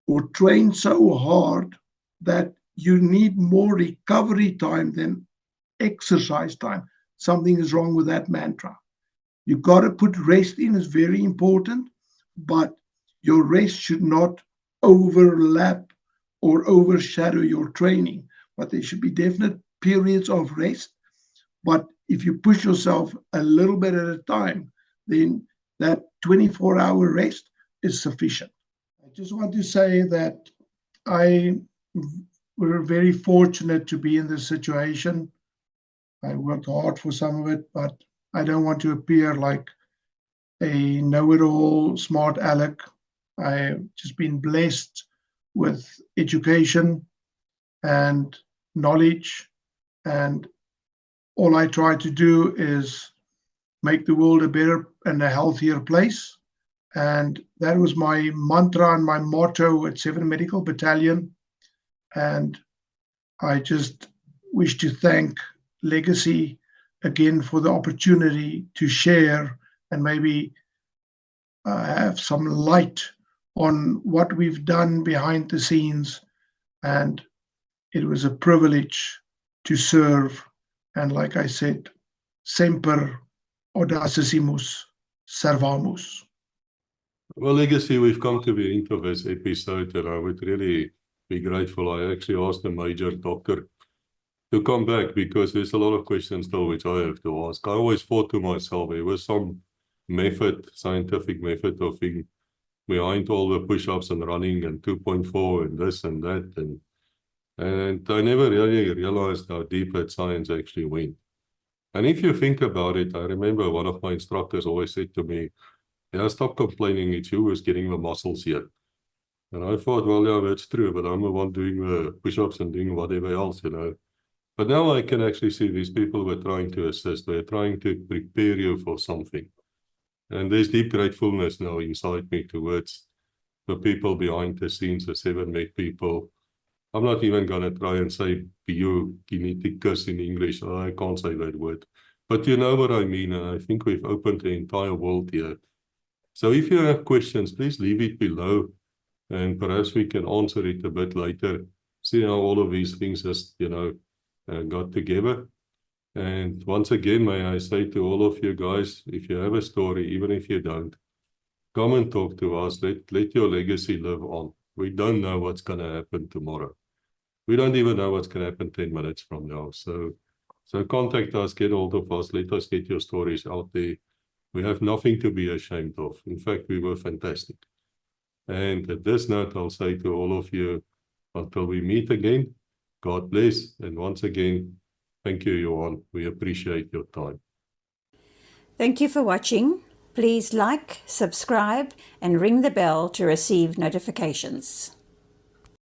Speaker 3: or train so hard that you need more recovery time than exercise time, something is wrong with that mantra. You've got to put rest in, is very important, but your rest should not overlap or overshadow your training. But there should be definite periods of rest. But if you push yourself a little bit at a time, then that 24-hour rest is sufficient. I just want to say that we're very fortunate to be in this situation. I worked hard for some of it, but I don't want to appear like a know-it-all smart aleck. I've just been blessed with education and knowledge, and all I try to do is make the world a better and a healthier place. And that was my mantra and my motto at 7th Medical Battalion. And I just wish to thank Legacy again for the opportunity to share and maybe have some light on what we've done behind the scenes. And it was a privilege to serve. And like I said, semper audacissimus servamus.
Speaker 2: Well, Legacy, we've come to the end of this episode, and I would really be grateful. I actually asked the Major Doctor to come back because there's a lot of questions still which I have to ask. I always thought to myself, there was some method, scientific method of thing behind all the push-ups and running and 2.4 and this and that. And I never really realized how deep that science actually went. And if you think about it, I remember one of my instructors always said to me, yeah, stop complaining, it's you who's getting the muscles here. And I thought, well, yeah, that's true, but I'm the one doing the push-ups and doing whatever else, But now I can actually see these people were trying to assist. They're trying to prepare you for something. And there's deep gratefulness now inside me towards the people behind the scenes, the 7 Meg people. I'm not even going to try and say Biokinetics in English. I can't say that word. But you know what I mean, and I think we've opened the entire world here. So if you have questions, please leave it below, and perhaps we can answer it a bit later. See how all of these things just, got together. And once again, may I say to all of you guys, if you have a story, even if you don't, come and talk to us. Let your legacy live on. We don't know what's going to happen tomorrow. We don't even know what's going to happen 10 minutes from now. So contact us, get hold of us, let us get your stories out there. We have nothing to be ashamed of. In fact, we were fantastic. And at this note, I'll say to all of you, until we meet again, God bless. And once again, thank you, Johan. We appreciate your time.
Speaker 1: Thank you for watching. Please like, subscribe, and ring the bell to receive notifications.